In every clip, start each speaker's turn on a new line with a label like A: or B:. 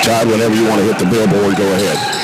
A: Todd, whenever you want to hit the billboard, go ahead.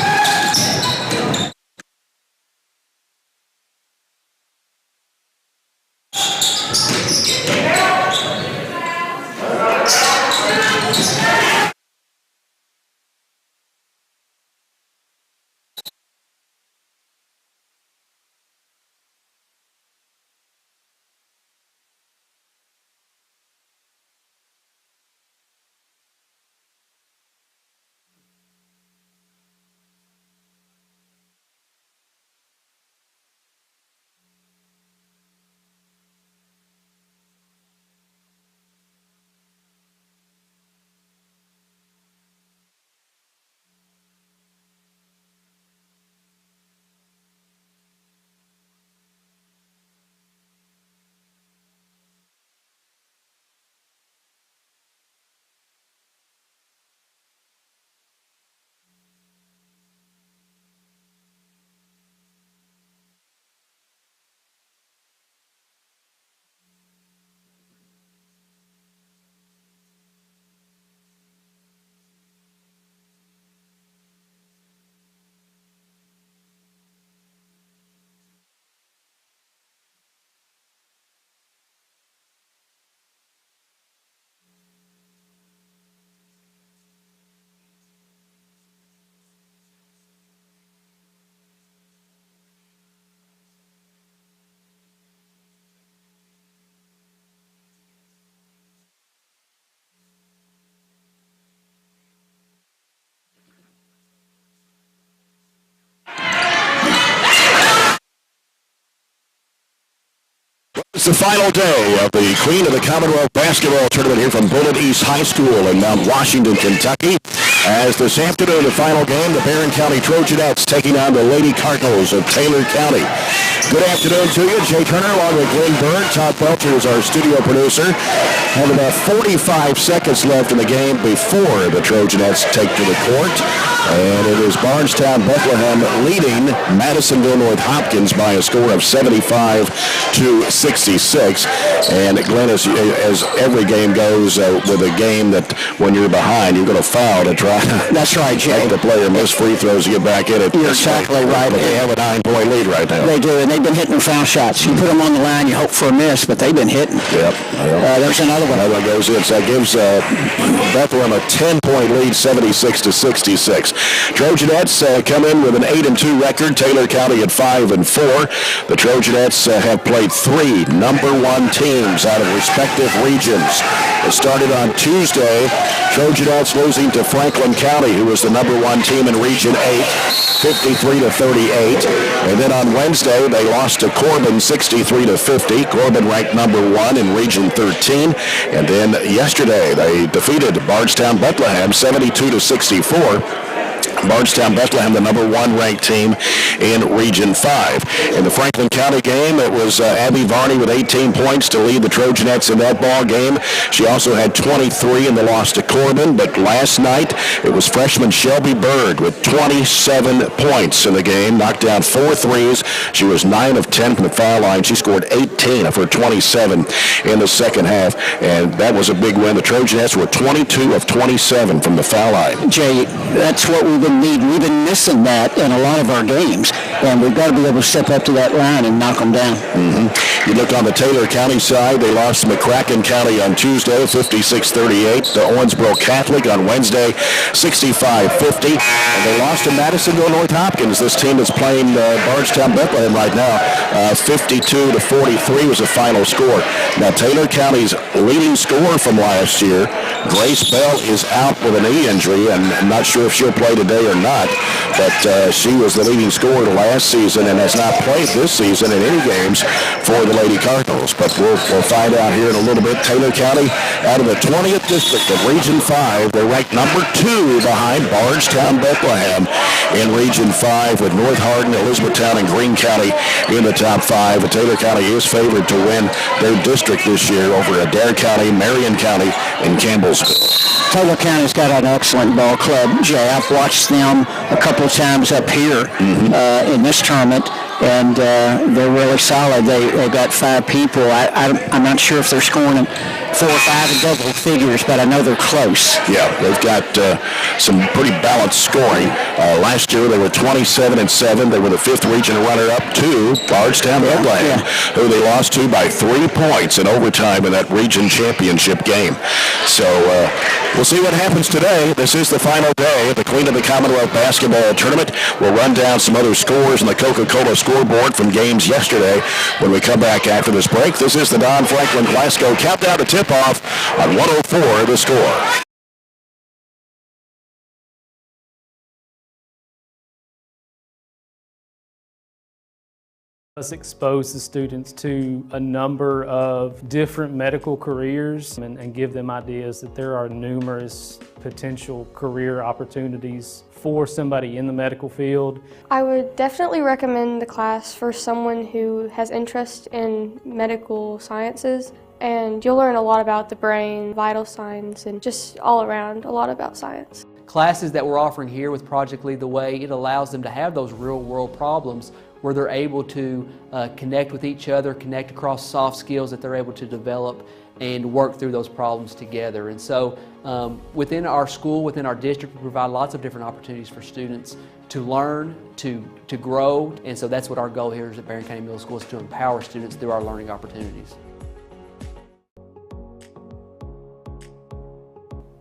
A: the final day of the Queen of the Commonwealth basketball tournament here from Bullitt East High School in Mount Washington, Kentucky. As this afternoon, the final game, the Barren County Trojanettes taking on the Lady Cardinals of Taylor County. Good afternoon to you. Jay Turner along with Glenn Bird. Todd Belcher is our studio producer. Have about 45 seconds left in the game before the Trojanettes take to the court. And it is Bardstown Bethlehem leading Madisonville North Hopkins by a score of 75-66. And Glenn, as every game goes with a game that when you're behind, you're going to foul to try.
B: That's right, Jay.
A: Make the player miss free throws to get back in it.
B: You're exactly right.
A: But they have a 9-point lead right now.
B: They do, and they've been hitting foul shots. You put them on the line, you hope for a miss, but they've been hitting.
A: Yep.
B: There's another one.
A: Another one goes in. So that gives Bethlehem a 10-point lead, 76-66. Trojanettes come in with an 8-2 record. Taylor County at 5-4. The Trojanettes have played 3 number 1 teams out of respective regions. It started on Tuesday. Trojanettes losing to Franklin County, who was the number 1 team in Region 8, 53-38. And then on Wednesday, they lost to Corbin 63-50. Corbin ranked number 1 in Region 13. And then yesterday, they defeated Bardstown Bethlehem 72-64. Bardstown Bethlehem, the number 1 ranked team in Region 5. In the Franklin County game, it was Abby Varney with 18 points to lead the Trojanettes in that ball game. She also had 23 in the loss to Corbin, but last night it was freshman Shelby Bird with 27 points in the game, knocked down 4 threes. She was 9 of 10 from the foul line. She scored 18 of her 27 in the second half, and that was a big win. The Trojanettes were 22 of 27 from the foul line.
B: Jay, that's what we've been needing. We've been missing that in a lot of our games, and we've got to be able to step up to that line and knock them down.
A: You look on the Taylor County side, they lost to McCracken County on Tuesday, 56-38. To Owensboro Catholic on Wednesday, 65-50. And they lost to Madisonville North Hopkins. This team is playing Bardstown Bethlehem right now. 52-43 was the final score. Now, Taylor County's leading scorer from last year, Grace Bell, is out with a knee injury, and I'm not sure if she'll play today or not, but she was the leading scorer last season and has not played this season in any games for the Lady Cardinals. But we'll find out here in a little bit. Taylor County, out of the 20th district of Region 5, they're ranked number 2 behind Bardstown Bethlehem in Region 5, with North Hardin, Elizabethtown, and Greene County in the top 5. And Taylor County is favored to win their district this year over Adair County, Marion County, and Campbellsville.
B: Taylor County's got an excellent ball club, Jay. I've watched them a couple of times up here in this tournament, and they're really solid. They've got 5 people. I'm not sure if they're scoring 4 or 5 in double figures, but I know they're close.
A: Yeah, they've got some pretty balanced scoring. Last year they were 27-7. They were the 5th region runner-up to Bardstown Bethlehem, who they lost to by 3 points in overtime in that region championship game. So we'll see what happens today. This is the final day of the Queen of the Commonwealth basketball tournament. We'll run down some other scores on the Coca-Cola scoreboard from games yesterday when we come back after this break. This is the Don Franklin Glasgow countdown to tip-off on 104 The Score.
C: Let's expose the students to a number of different medical careers and give them ideas that there are numerous potential career opportunities for somebody in the medical field.
D: I would definitely recommend the class for someone who has interest in medical sciences, and you'll learn a lot about the brain, vital signs, and just all around a lot about science.
E: Classes that we're offering here with Project Lead the Way, it allows them to have those real-world problems where they're able to connect with each other, connect across soft skills that they're able to develop and work through those problems together. And so within our school, within our district, we provide lots of different opportunities for students to learn, to grow. And so that's what our goal here is at Barren County Middle School, is to empower students through our learning opportunities.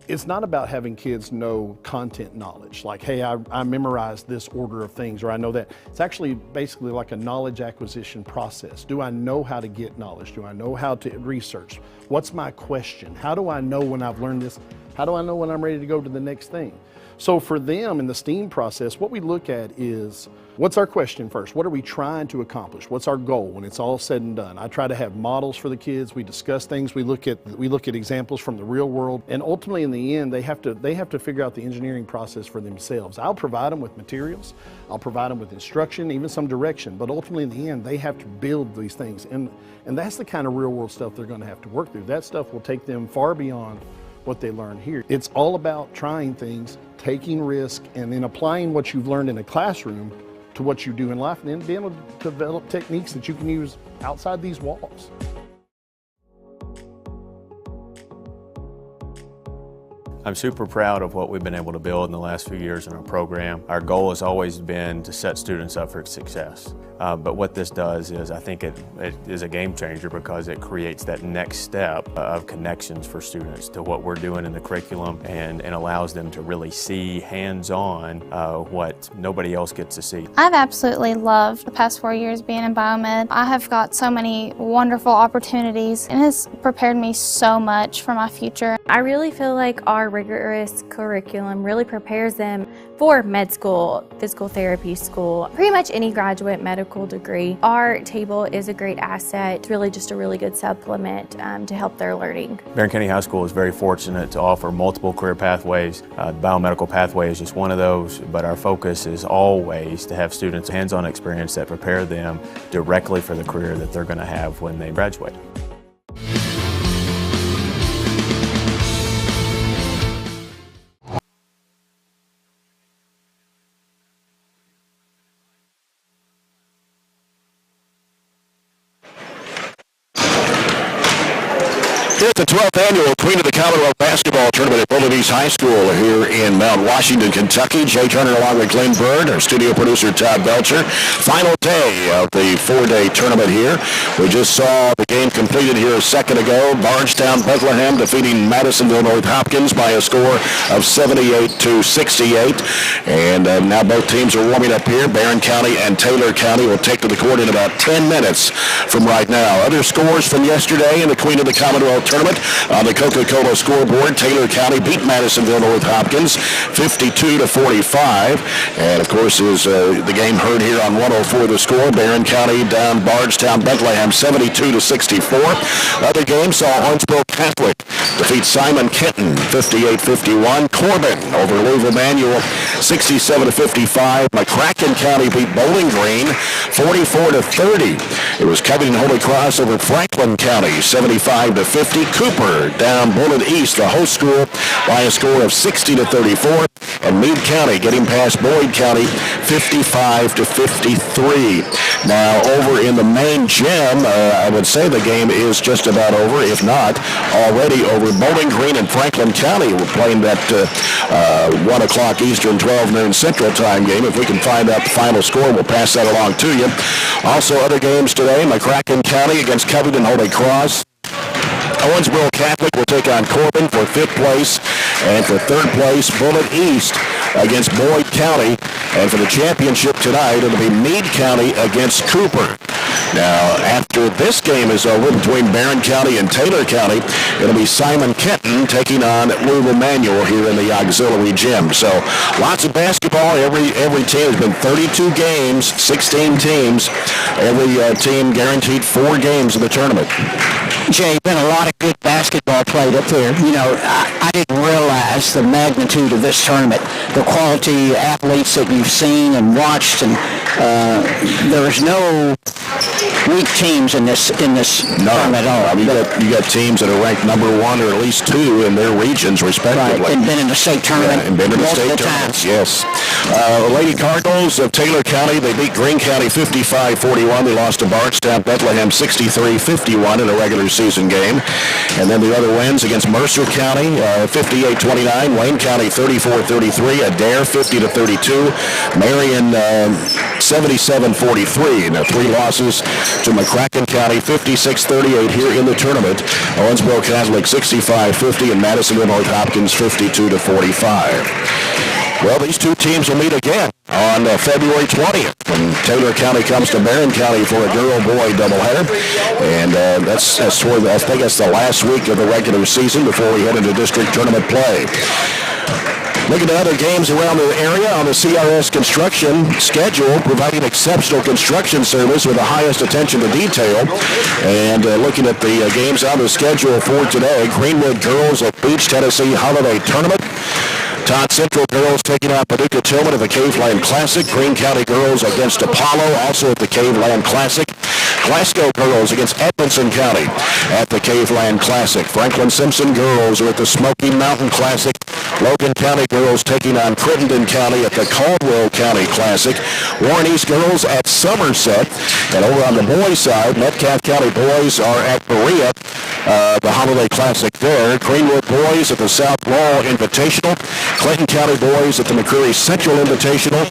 F: It's not about having kids know content knowledge, like, hey, I memorized this order of things, or I know that. It's actually basically like a knowledge acquisition process. Do I know how to get knowledge? Do I know how to research? What's my question? How do I know when I've learned this? How do I know when I'm ready to go to the next thing? So for them in the STEAM process, what we look at is, what's our question first? What are we trying to accomplish? What's our goal when it's all said and done? I try to have models for the kids. We discuss things. We look at examples from the real world, and ultimately in the end, they have to figure out the engineering process for themselves. I'll provide them with materials. I'll provide them with instruction, even some direction, but ultimately in the end, they have to build these things, and that's the kind of real world stuff they're going to have to work through. That stuff will take them far beyond what they learn here. It's all about trying things, taking risk, and then applying what you've learned in a classroom to what you do in life, and then being able to develop techniques that you can use outside these walls.
G: I'm super proud of what we've been able to build in the last few years in our program. Our goal has always been to set students up for success. But what this does is, I think it is a game changer because it creates that next step of connections for students to what we're doing in the curriculum, and allows them to really see hands-on what nobody else gets to see.
H: I've absolutely loved the past 4 years being in biomed. I have got so many wonderful opportunities, and it has prepared me so much for my future.
I: I really feel like our rigorous curriculum really prepares them for med school, physical therapy school, pretty much any graduate medical degree. Our table is a great asset. It's really just a really good supplement to help their learning.
G: Barren County High School is very fortunate to offer multiple career pathways. The biomedical pathway is just one of those, but our focus is always to have students hands-on experience that prepare them directly for the career that they're going to have when they graduate.
A: Here at the 12th Annual Queen of the Commonwealth Basketball Tournament at Bullitt East High School here in Mount Washington, Kentucky. Jay Turner along with Glenn Bird, our studio producer Todd Belcher. Final day of the 4-day tournament here. We just saw the game completed here a second ago. Bardstown Bethlehem defeating Madisonville North Hopkins by a score of 78-68. And now both teams are warming up here. Barren County and Taylor County will take to the court in about 10 minutes from right now. Other scores from yesterday in the Queen of the Commonwealth Tournament on the Coca-Cola scoreboard. Taylor County beat Madisonville North Hopkins 52-45. And of course is the game heard here on 104 The Score. Barren County down Bardstown Bethlehem 72-64. Other games saw Owensboro Catholic defeat Simon Kenton 58-51. Corbin over Louisville Manual 67-55. McCracken County beat Bowling Green 44-30. It was Covington Holy Cross over Franklin County 75-50. Cooper down Bullitt East, the host school, by a score of 60-34. And Meade County getting past Boyd County 55-53. Now over in the main gym, I would say the game is just about over, if not already over. Bowling Green and Franklin County were playing that 1 o'clock Eastern, 12 noon Central Time game. If we can find out the final score, we'll pass that along to you. Also other games today, McCracken County against Covington Holy Cross. Owensboro Catholic will take on Corbin for 5th place, and for 3rd place, Bullitt East against Boyd County. And for the championship tonight, it'll be Meade County against Cooper. Now, after this game is over between Barren County and Taylor County, it'll be Simon Kenton taking on Louisville Manual here in the auxiliary gym. So, lots of basketball. Every team has been 32 games, 16 teams. Every team guaranteed 4 games in the tournament.
B: Jay, been a lot of good basketball played up there. You know, I didn't realize the magnitude of this tournament, the quality athletes that you've seen and watched, and there's no weak teams in this tournament at all.
A: You got teams that are ranked number 1 or at least 2 in their regions, respectively.
B: Right, and been in the state tournament
A: and been in the state
B: times.
A: Yes. Lady Cardinals of Taylor County, they beat Greene County 55-41. They lost to Bardstown Bethlehem 63-51 in a regular season game. And then the other wins against Mercer County 58-29, Wayne County 34-33, Adair 50-32, Marion 77-43. Now 3 losses to McCracken County 56-38 here in the tournament. Owensboro Catholic 65-50 and Madisonville North Hopkins 52-45. Well, these two teams will meet again on February 20th when Taylor County comes to Barren County for a girl-boy doubleheader. And that's toward, I think that's the last week of the regular season before we head into district tournament play. Looking at other games around the area on the CRS construction schedule, providing exceptional construction service with the highest attention to detail. And looking at the games on the schedule for today, Greenwood Girls at Beach, Tennessee Holiday Tournament. Todd Central Girls taking out Paducah Tillman at the Caveland Classic. Greene County Girls against Apollo, also at the Caveland Classic. Glasgow Girls against Edmonson County at the Caveland Classic. Franklin Simpson Girls are at the Smoky Mountain Classic. Logan County Girls taking on Crittenden County at the Caldwell County Classic. Warren East Girls at Somerset. And over on the boys' side, Metcalfe County Boys are at Berea, the Holiday Classic there. Greenwood Boys at the South Laurel Invitational. Clayton County Boys at the McCreary Central Invitational.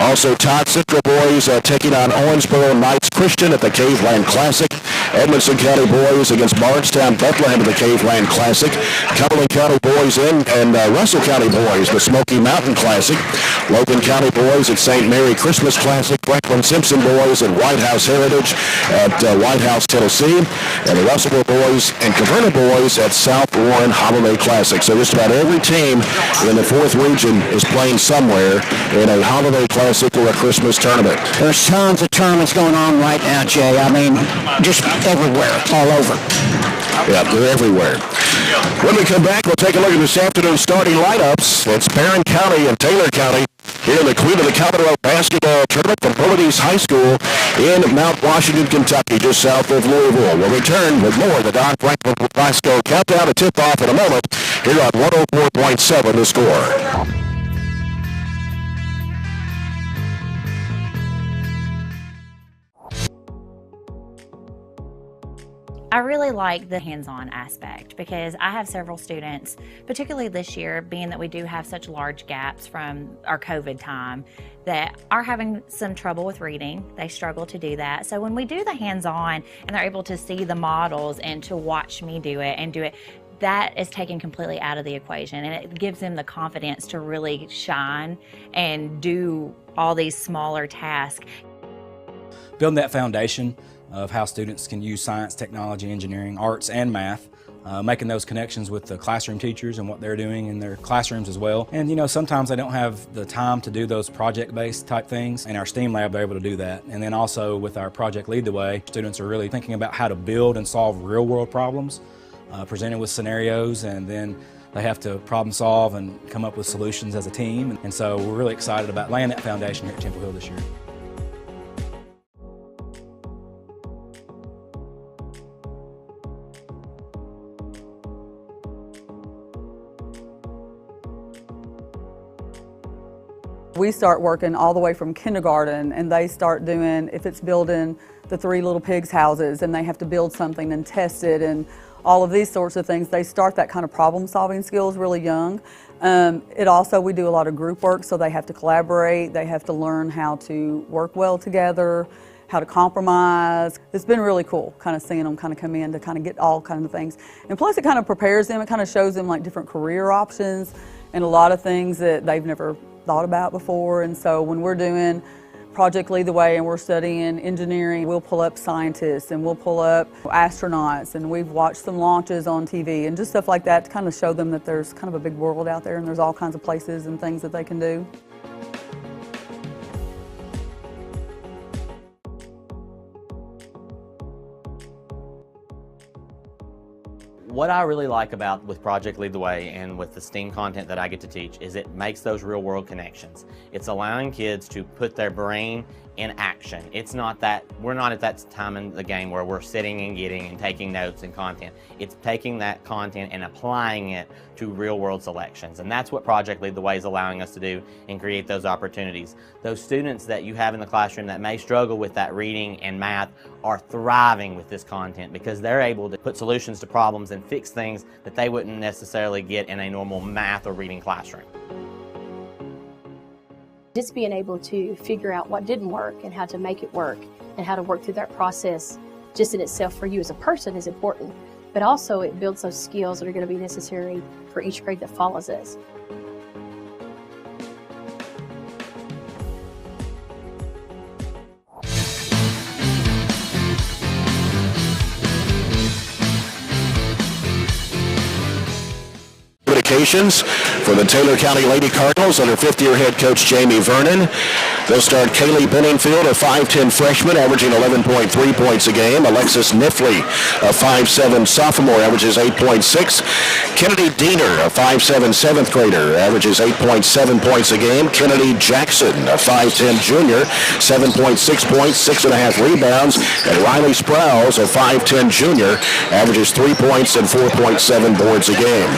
A: Also, Todd Central Boys taking on Owensboro Knights Christian at the Caveland Classic. Edmonson County Boys against Bardstown Bethlehem at the Caveland Classic. Cumberland County Boys and Russell County Boys, the Smoky Mountain Classic. Logan County Boys at St. Mary Christmas Classic. Franklin Simpson Boys at White House Heritage at White House, Tennessee. And the Russellville Boys and Caverna Boys at South Warren Holiday Classic. So just about every team in the 4th region is playing somewhere in a Holiday Classic or a Christmas tournament.
B: There's tons of tournaments going on right now, Jay. I mean, just everywhere, all over.
A: Yeah, they're everywhere. When we come back, we'll take a look at this afternoon's starting lineups. It's Barren County and Taylor County here in the Queen of the Commonwealth basketball tournament from Bullitt East High School in Mount Washington, Kentucky, just south of Louisville. We'll return with more of the Don Franklin Glasgow countdown to tip-off in a moment here on 104.7 The Score.
J: I really like the hands-on aspect because I have several students, particularly this year, being that we do have such large gaps from our COVID time, that are having some trouble with reading. They struggle to do that. So when we do the hands-on and they're able to see the models and to watch me do it and do it, that is taken completely out of the equation, and it gives them the confidence to really shine and do all these smaller tasks.
K: Building that foundation of how students can use science, technology, engineering, arts, and math, making those connections with the classroom teachers and what they're doing in their classrooms as well. And you know, sometimes they don't have the time to do those project-based type things. In our STEAM lab, they're able to do that. And then also with our Project Lead the Way, students are really thinking about how to build and solve real-world problems, presented with scenarios, and then they have to problem solve and come up with solutions as a team. And so we're really excited about laying that foundation here at Temple Hill this year.
L: We start working all the way from kindergarten, and they start doing, if it's building the 3 Little Pigs houses and they have to build something and test it and all of these sorts of things, they start that kind of problem solving skills really young. We do a lot of group work, so they have to collaborate, they have to learn how to work well together, how to compromise. It's been really cool kind of seeing them kind of come in to kind of get all kinds of things. And plus it kind of prepares them, it kind of shows them like different career options and a lot of things that they've never thought about before. And so when we're doing Project Lead the Way and we're studying engineering, we'll pull up scientists and we'll pull up astronauts, and we've watched some launches on TV and just stuff like that to kind of show them that there's kind of a big world out there and there's all kinds of places and things that they can do.
M: What I really like with Project Lead the Way and with the STEAM content that I get to teach is it makes those real world connections. It's allowing kids to put their brain in action. It's not that, we're not at that time in the game where we're sitting and getting and taking notes and content. It's taking that content and applying it to real world selections. And that's what Project Lead the Way is allowing us to do and create those opportunities. Those students that you have in the classroom that may struggle with that reading and math are thriving with this content because they're able to put solutions to problems and fix things that they wouldn't necessarily get in a normal math or reading classroom.
N: Just being able to figure out what didn't work and how to make it work and how to work through that process just in itself for you as a person is important, but also it builds those skills that are going to be necessary for each grade that follows us.
A: qualifications for the Taylor County Lady Cardinals under fifth-year head coach Jamie Vernon. They'll start Kaylee Benningfield, a 5'10 freshman, averaging 11.3 points a game. Alexis Nifley, a 5'7 sophomore, averages 8.6. Kennedy Diener, a 5'7 seventh grader, averages 8.7 points a game. Kennedy Jackson, a 5'10 junior, 7.6 points, 6.5 rebounds. And Riley Sprouse, a 5'10 junior, averages 3 points and 4.7 boards a game.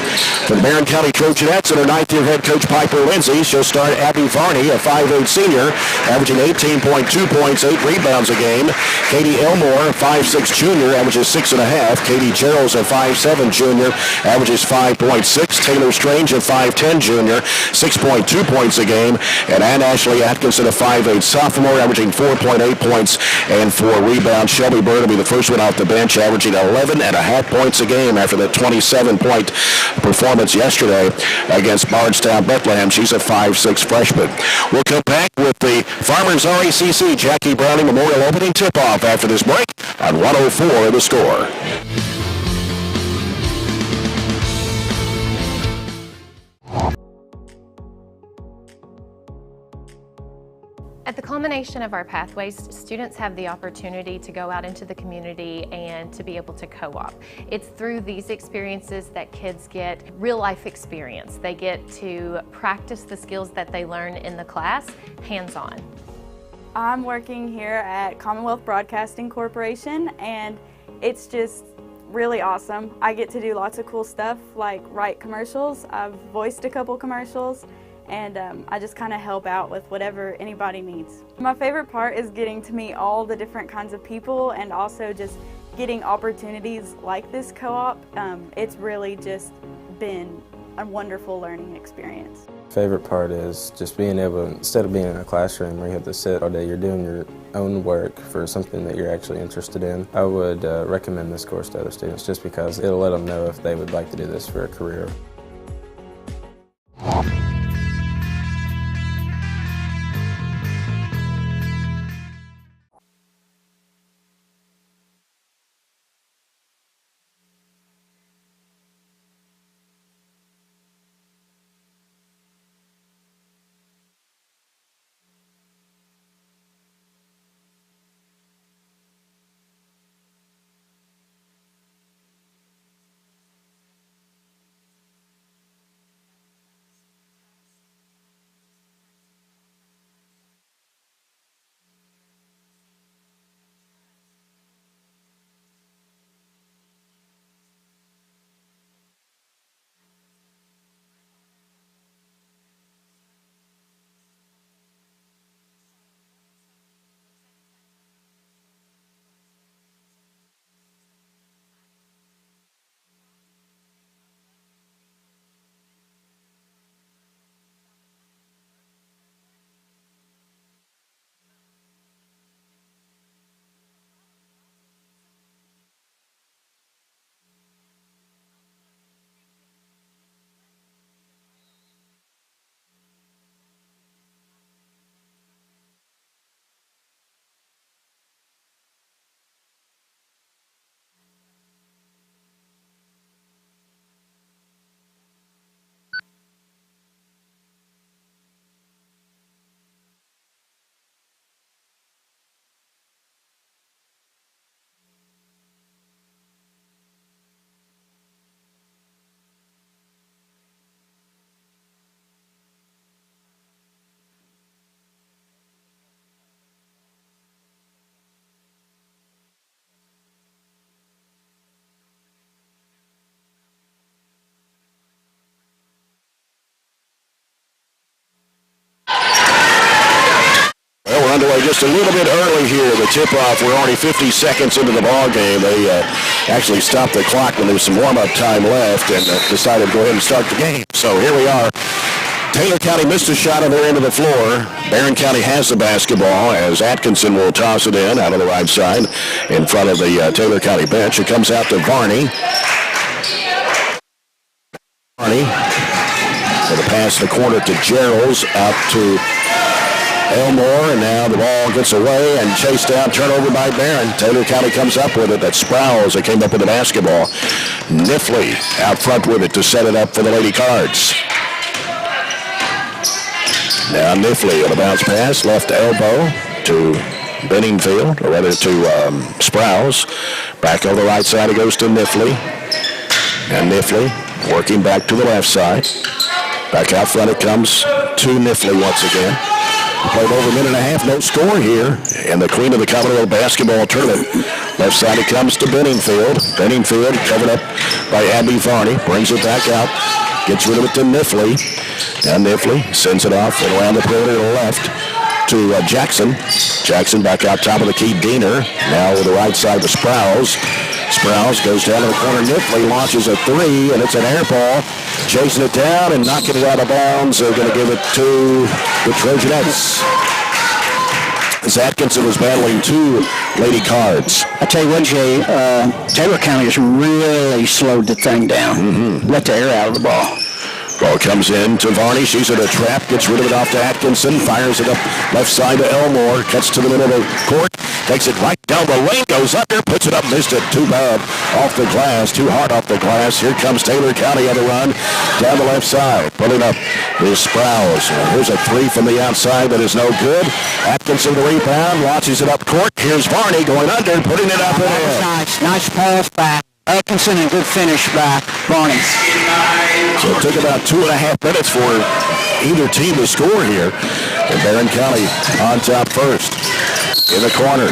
A: For the Barren County Trojanettes, under ninth-year head coach Piper Lindsay, she'll start Abby Varney, a 5'8 senior, averaging 18.2 points, 8 rebounds a game. Katie Elmore, a 5'6 junior, averages 6.5. Katie Gerald's a 5'7 junior, averages 5.6. Taylor Strange, a 5'10 junior, 6.2 points a game. And Ann Ashley Atkinson, a 5'8 sophomore, averaging 4.8 points and 4 rebounds. Shelby Bird will be the first one off the bench, averaging 11.5 points a game after that 27-point performance yesterday against Bardstown Bethlehem. She's a 5'6 freshman. We'll come back with the Farmers RACC Jackie Browning Memorial Opening tip-off after this break on 104 The Score.
O: At the culmination of our pathways, students have the opportunity to go out into the community and to be able to co-op. It's through these experiences that kids get real life experience. They get to practice the skills that they learn in the class hands-on.
P: I'm working here at Commonwealth Broadcasting Corporation, and it's just really awesome. I get to do lots of cool stuff like write commercials. I've voiced a couple commercials, and I just kind of help out with whatever anybody needs. My favorite part is getting to meet all the different kinds of people and also just getting opportunities like this co-op. It's really just been a wonderful learning experience.
Q: Favorite part is just being able, instead of being in a classroom where you have to sit all day, you're doing your own work for something that you're actually interested in. I would recommend this course to other students just because it'll let them know if they would like to do this for a career.
A: Well, we're underway just a little bit early here. The tip-off, we're already 50 seconds into the ball game. They actually stopped the clock when there was some warm-up time left and decided to go ahead and start the game. So here we are. Taylor County missed a shot on their end of the floor. Barren County has the basketball as Atkinson will toss it in out on the right side in front of the Taylor County bench. It comes out to Varney. Varney for the pass in the corner to Gerald's, out to Elmore, and now the ball gets away and chased down, turnover by Barren. Taylor County comes up with it. That's Sprouse that came up with the basketball. Nifley out front with it to set it up for the Lady Cards. Now Nifley on a bounce pass, left elbow to Benningfield, or rather to Sprouse. Back over the right side, it goes to Nifley. And Nifley working back to the left side. Back out front it comes to Nifley once again. Played over a minute and a half, no score here in the Queen of the Commonwealth basketball tournament. Left side it comes to Benningfield. Benningfield covered up by Abby Varney. Brings it back out. Gets rid of it to Nifley. Now Nifley sends it off and around the perimeter to the left to Jackson. Jackson back out top of the key. Diener now with the right side to Sprouse. Sprouse goes down to the corner. Nifley launches a three, and it's an air ball. Chasing it down and knocking it out of bounds. They're going to give it to the Trojanettes. As Atkinson was battling two Lady Cards.
B: I tell you what, Jay, Taylor County has really slowed the thing down. Let the air out of the ball.
A: Ball comes in to Varney. She's in a trap. Gets rid of it off to Atkinson. Fires it up left side to Elmore. Cuts to the middle of the court. Takes it right down the lane. Goes under. Puts it up. Missed it. Too bad. Off the glass. Too hard off the glass. Here comes Taylor County on the run. Down the left side. Pulling up is Sprouse. Here's a three from the outside that is no good. Atkinson the rebound. Launches it up court. Here's Varney going under. Putting it up in there.
B: Nice pass back. Atkinson and good finish by Barney.
A: So it took about 2.5 minutes for either team to score here. And Barren County on top first. In the corner.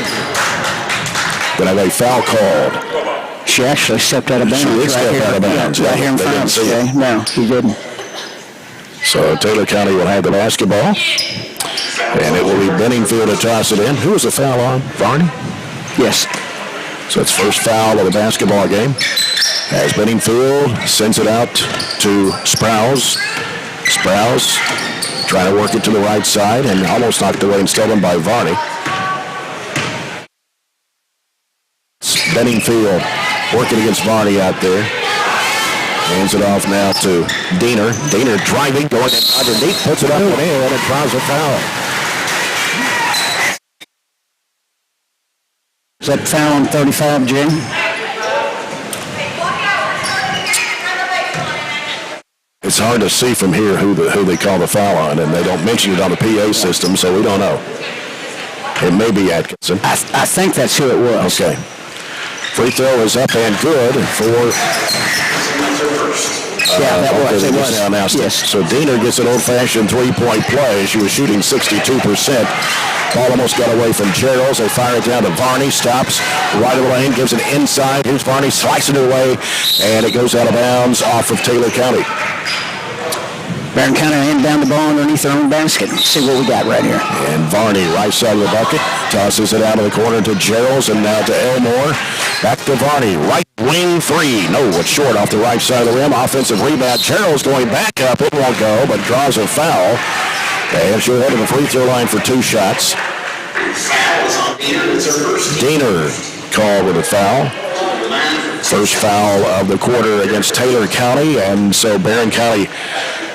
A: Gonna have a foul called.
B: She actually stepped out of bounds.
A: She did step out of bounds.
B: Right here in front of us. Okay. No, he didn't.
A: So Taylor County will have the basketball. And it will be Benningfield to toss it in. Who was the foul on? Varney?
B: Yes.
A: So it's first foul of the basketball game. As Benningfield sends it out to Sprouse. Sprouse trying to work it to the right side and almost knocked away and stolen by Varney. Benningfield working against Varney out there. Hands it off now to Diener. Diener driving, going underneath, puts it up in air, and it draws a foul.
B: Is that foul on 35, Jim?
A: It's hard to see from here who they call the foul on, and they don't mention it on the PA system, so we don't know. It may be Atkinson.
B: I think that's who it was.
A: Okay. Free throw is up and good for...
B: It was.
A: Yes. So Diener gets an old-fashioned three-point play. She was shooting 62%. Ball almost got away from Gerald. They fire it down to Varney. Stops right of the lane. Gives it inside. Here's Varney slicing it away. And it goes out of bounds off of Taylor County.
B: Barren County inbound the ball underneath their own basket. Let's see what we got right here.
A: And Varney, right side of the bucket, tosses it out of the corner to Gerald, and now to Elmore. Back to Varney, right wing three. No, it's short off the right side of the rim. Offensive rebound. Gerald's going back up. It won't go, but draws a foul. And she'll head to the free throw line for two shots. Diener called with a foul. First foul of the quarter against Taylor County, and so Barren County,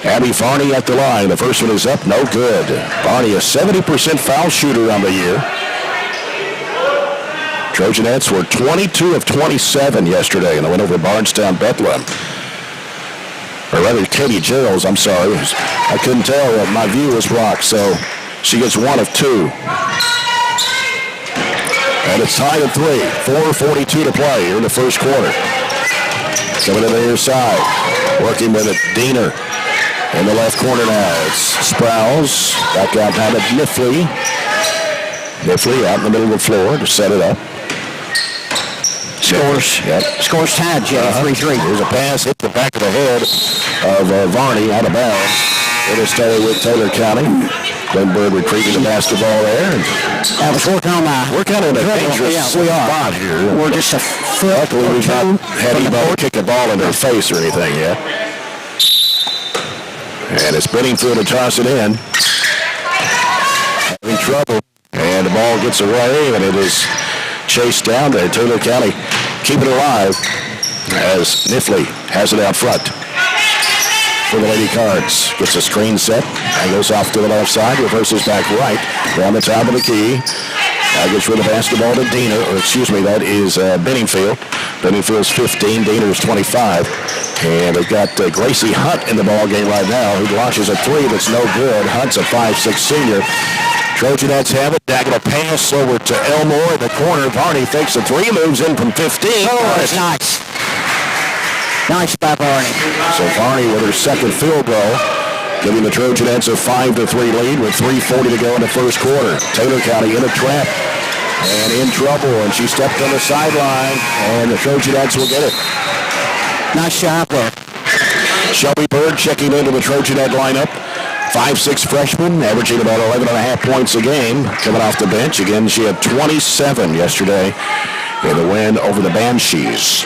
A: Abby Varney at the line. The first one is up, no good. Varney, a 70% foul shooter on the year. Trojanettes were 22 of 27 yesterday in the win over Barnstown Bethlehem. Or rather, Katie Gerald's, I'm sorry. I couldn't tell. My view was blocked, so she gets 1 of 2. And it's tied at 3. 4:42 to play here in the first quarter. Coming to the near side. Working with it, Diener. In the left corner now, it's Sprouse. Back out now to Nifley. Nifley out in the middle of the floor to set it up.
B: Scores.
A: Yep.
B: Scores tied, Jay. 3-3.
A: Here's a pass, hit the back of the head of Varney out of bounds. It'll stay with Taylor County. Glenberg retrieving the basketball there.
B: I was working on my...
A: We're kind of in a dangerous spot here.
B: We're just a foot.
A: Luckily, we've not had anybody kick a ball in their face or anything yet. And it's Benningfield to toss it in. Having trouble. And the ball gets away, and it is chased down there. Taylor County keep it alive as Nifley has it out front. for the Lady Cards. Gets a screen set and goes off to the left side, reverses back right, down the top of the key. Gets rid of the basketball to Diener, or excuse me, that is Benningfield. Benningfield's 15, Diener's 25. And they've got Gracie Hunt in the ball game right now, who launches a three that's no good. Hunt's a 5'6" senior. Trojanettes have it. Diagonal pass over to Elmore in the corner. Varney fakes a three, moves in from 15.
B: Oh, that's nice. Nice by Varney.
A: So Varney with her second field goal, giving the Trojanettes a 5-3 lead with 3:40 to go in the first quarter. Taylor County in a trap and in trouble, and she stepped on the sideline, and the Trojanettes will get it.
B: Nice job there.
A: Shelby Bird checking into the Trojanet lineup. 5'6" freshman, averaging about 11.5 points a game, coming off the bench. Again, she had 27 yesterday in the win over the Banshees.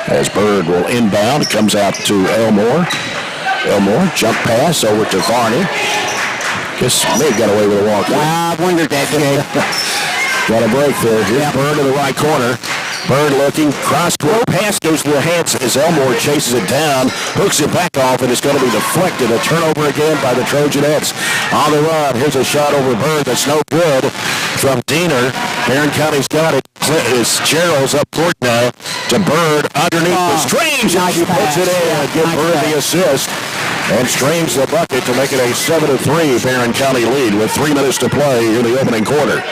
A: As Bird will inbound, it comes out to Elmore. Elmore, jump pass over to Varney. Guess may have got away with a walk.
B: I wondered that, Jay.
A: Got a break there. Here's Bird in the right corner. Bird looking, cross-court pass goes to the hands as Elmore chases it down, hooks it back off, and it's going to be deflected. A turnover again by the Trojanettes. On the run, here's a shot over Bird that's no good from Diener. Barren County's got it. It's Gerald's up court now to Bird underneath the Strange.
B: Nice
A: He puts it in and give Bird the assist. And Strange the bucket to make it a 7-3 Barren County lead with 3 minutes to play in the opening quarter.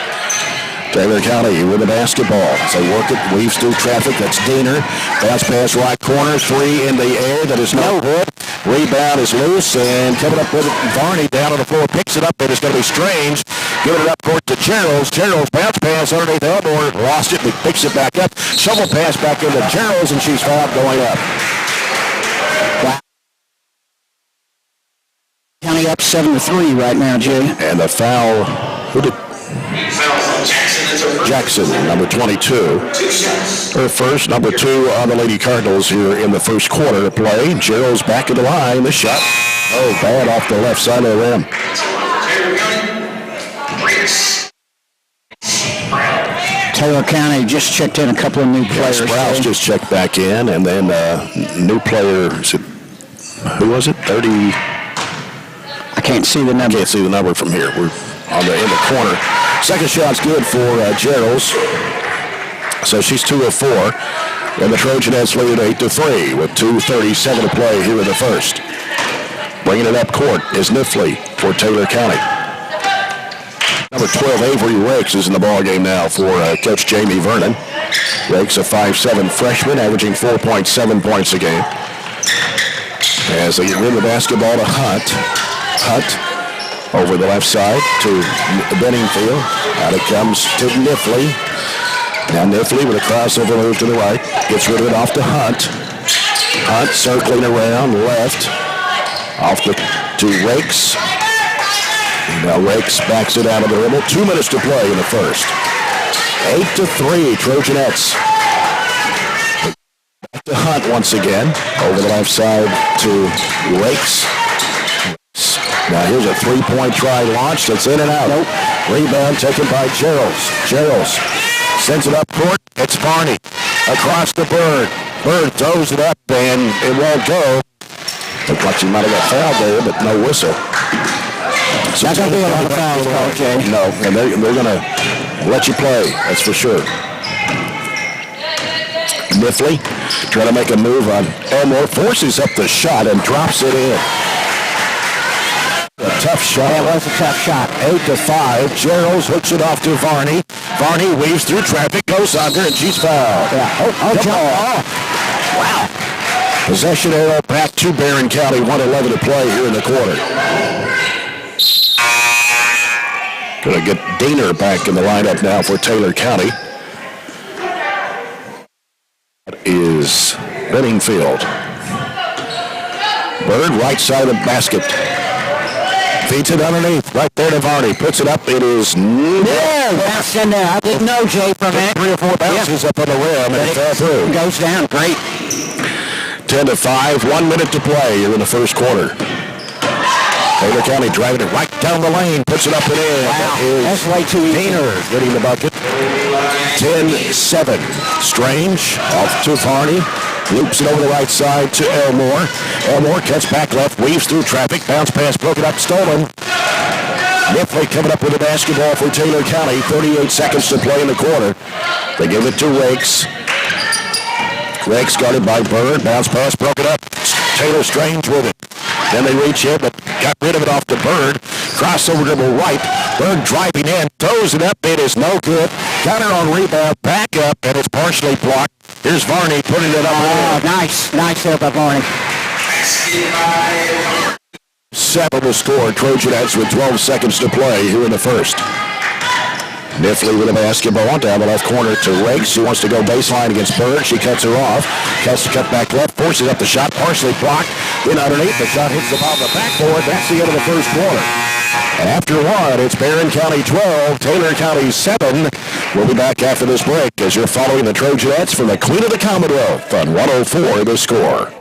A: Taylor County with the basketball. They work it, weaves through traffic. That's Diener. Bounce pass right corner. Three in the air. That is no good. Rebound is loose. And coming up with it, Varney down on the floor. Picks it up. And it's going to be Strange. Giving it up court to Gerald's. Gerald's bounce pass underneath Elmore. Lost it. But picks it back up. Shovel pass back into Gerald's. And she's fouled going up.
B: Wow. County up 7-3 right now, Jay.
A: And the foul. Who did? Jackson, number 22. Her first, number 2 on the Lady Cardinals here in the first quarter of play. Gerald's back in the line. The shot, oh, bad off the left side of the rim.
B: Taylor County just checked in a couple of new players.
A: Sprouse just checked back in, and then new player, who was it? 30.
B: I can't see the number.
A: Can't see the number from here. We're in the corner. Second shot's good for Gerald's. So she's 2 of 4. And the Trojanettes lead 8-3 with 2:37 to play here in the first. Bringing it up court is Nifley for Taylor County. Number 12, Avery Rakes, is in the ball game now for Coach Jamie Vernon. Rakes, a 5'7" freshman, averaging 4.7 points a game. As they win the basketball to Hunt. Hunt over the left side to Benningfield. Out it comes to Nifley. Now Nifley with a crossover move to the right. Gets rid of it off to Hunt. Hunt circling around left. Off to Rakes. Now Rakes backs it out of the dribble. 2 minutes to play in the first. 8-3 Trojanettes. Back to Hunt once again. Over the left side to Rakes. Now here's a three-point try launched. It's in and out. Nope. Rebound taken by Gerald's. Gerald's sends it up court. It's Varney. Across the Bird. Bird throws it up and it won't go. Looked like she might have got fouled there, but no whistle. So
B: not going to be a lot of fouls, Jay.
A: No, and they're going to let you play. That's for sure. Nifley trying to make a move on Elmore. Forces up the shot and drops it in. A tough shot.
B: That was a tough shot.
A: 8-5. Gerald's hooks it off to Varney. Varney weaves through traffic, goes under, and she's fouled.
B: Yeah. Jump off.
A: Wow. Possession arrow back to Barren County. 1:11 to play here in the quarter. Going to get Diener back in the lineup now for Taylor County. That is Benningfield. Bird right side of the basket. Feeds it underneath, right there to Varney. Puts it up, it is
B: Bounced in there. I didn't know, Jay, from that.
A: 3 or 4 bounces up on the rim, and it fell through.
B: Goes down, great.
A: 10-5, 1 minute to play here in the first quarter. Taylor County driving it right down the lane, puts it up and in.
B: Wow,
A: that is
B: that's way too easy.
A: Diener getting the bucket. 10-7. Strange off to Varney. Loops it over the right side to Elmore. Elmore cuts back left, weaves through traffic. Bounce pass broken up, stolen. Mifflin coming up with the basketball for Taylor County. 38 seconds to play in the quarter. They give it to Rakes. Rakes guarded by Bird. Bounce pass broken up. Taylor Strange with it. Then they reach in, but got rid of it off to Bird. Crossover dribble right. Bird driving in. Throws it up. It is no good. Counter on rebound. Back up, and it's partially blocked. Here's Varney putting it up.
B: Oh, nice. Nice help by Varney.
A: 7 to score. Trojanettes with 12 seconds to play here in the first. Mifflin with a basketball down the left corner to Rakes. She wants to go baseline against Bird. She cuts her off. Cuts to cut back left. Forces up the shot. Partially blocked. Then underneath, the shot hits the bottom of the backboard. That's the end of the first quarter. And after one, it's Barren County 12, Taylor County 7. We'll be back after this break as you're following the Trojanettes from the Queen of the Commonwealth on 104 The Score.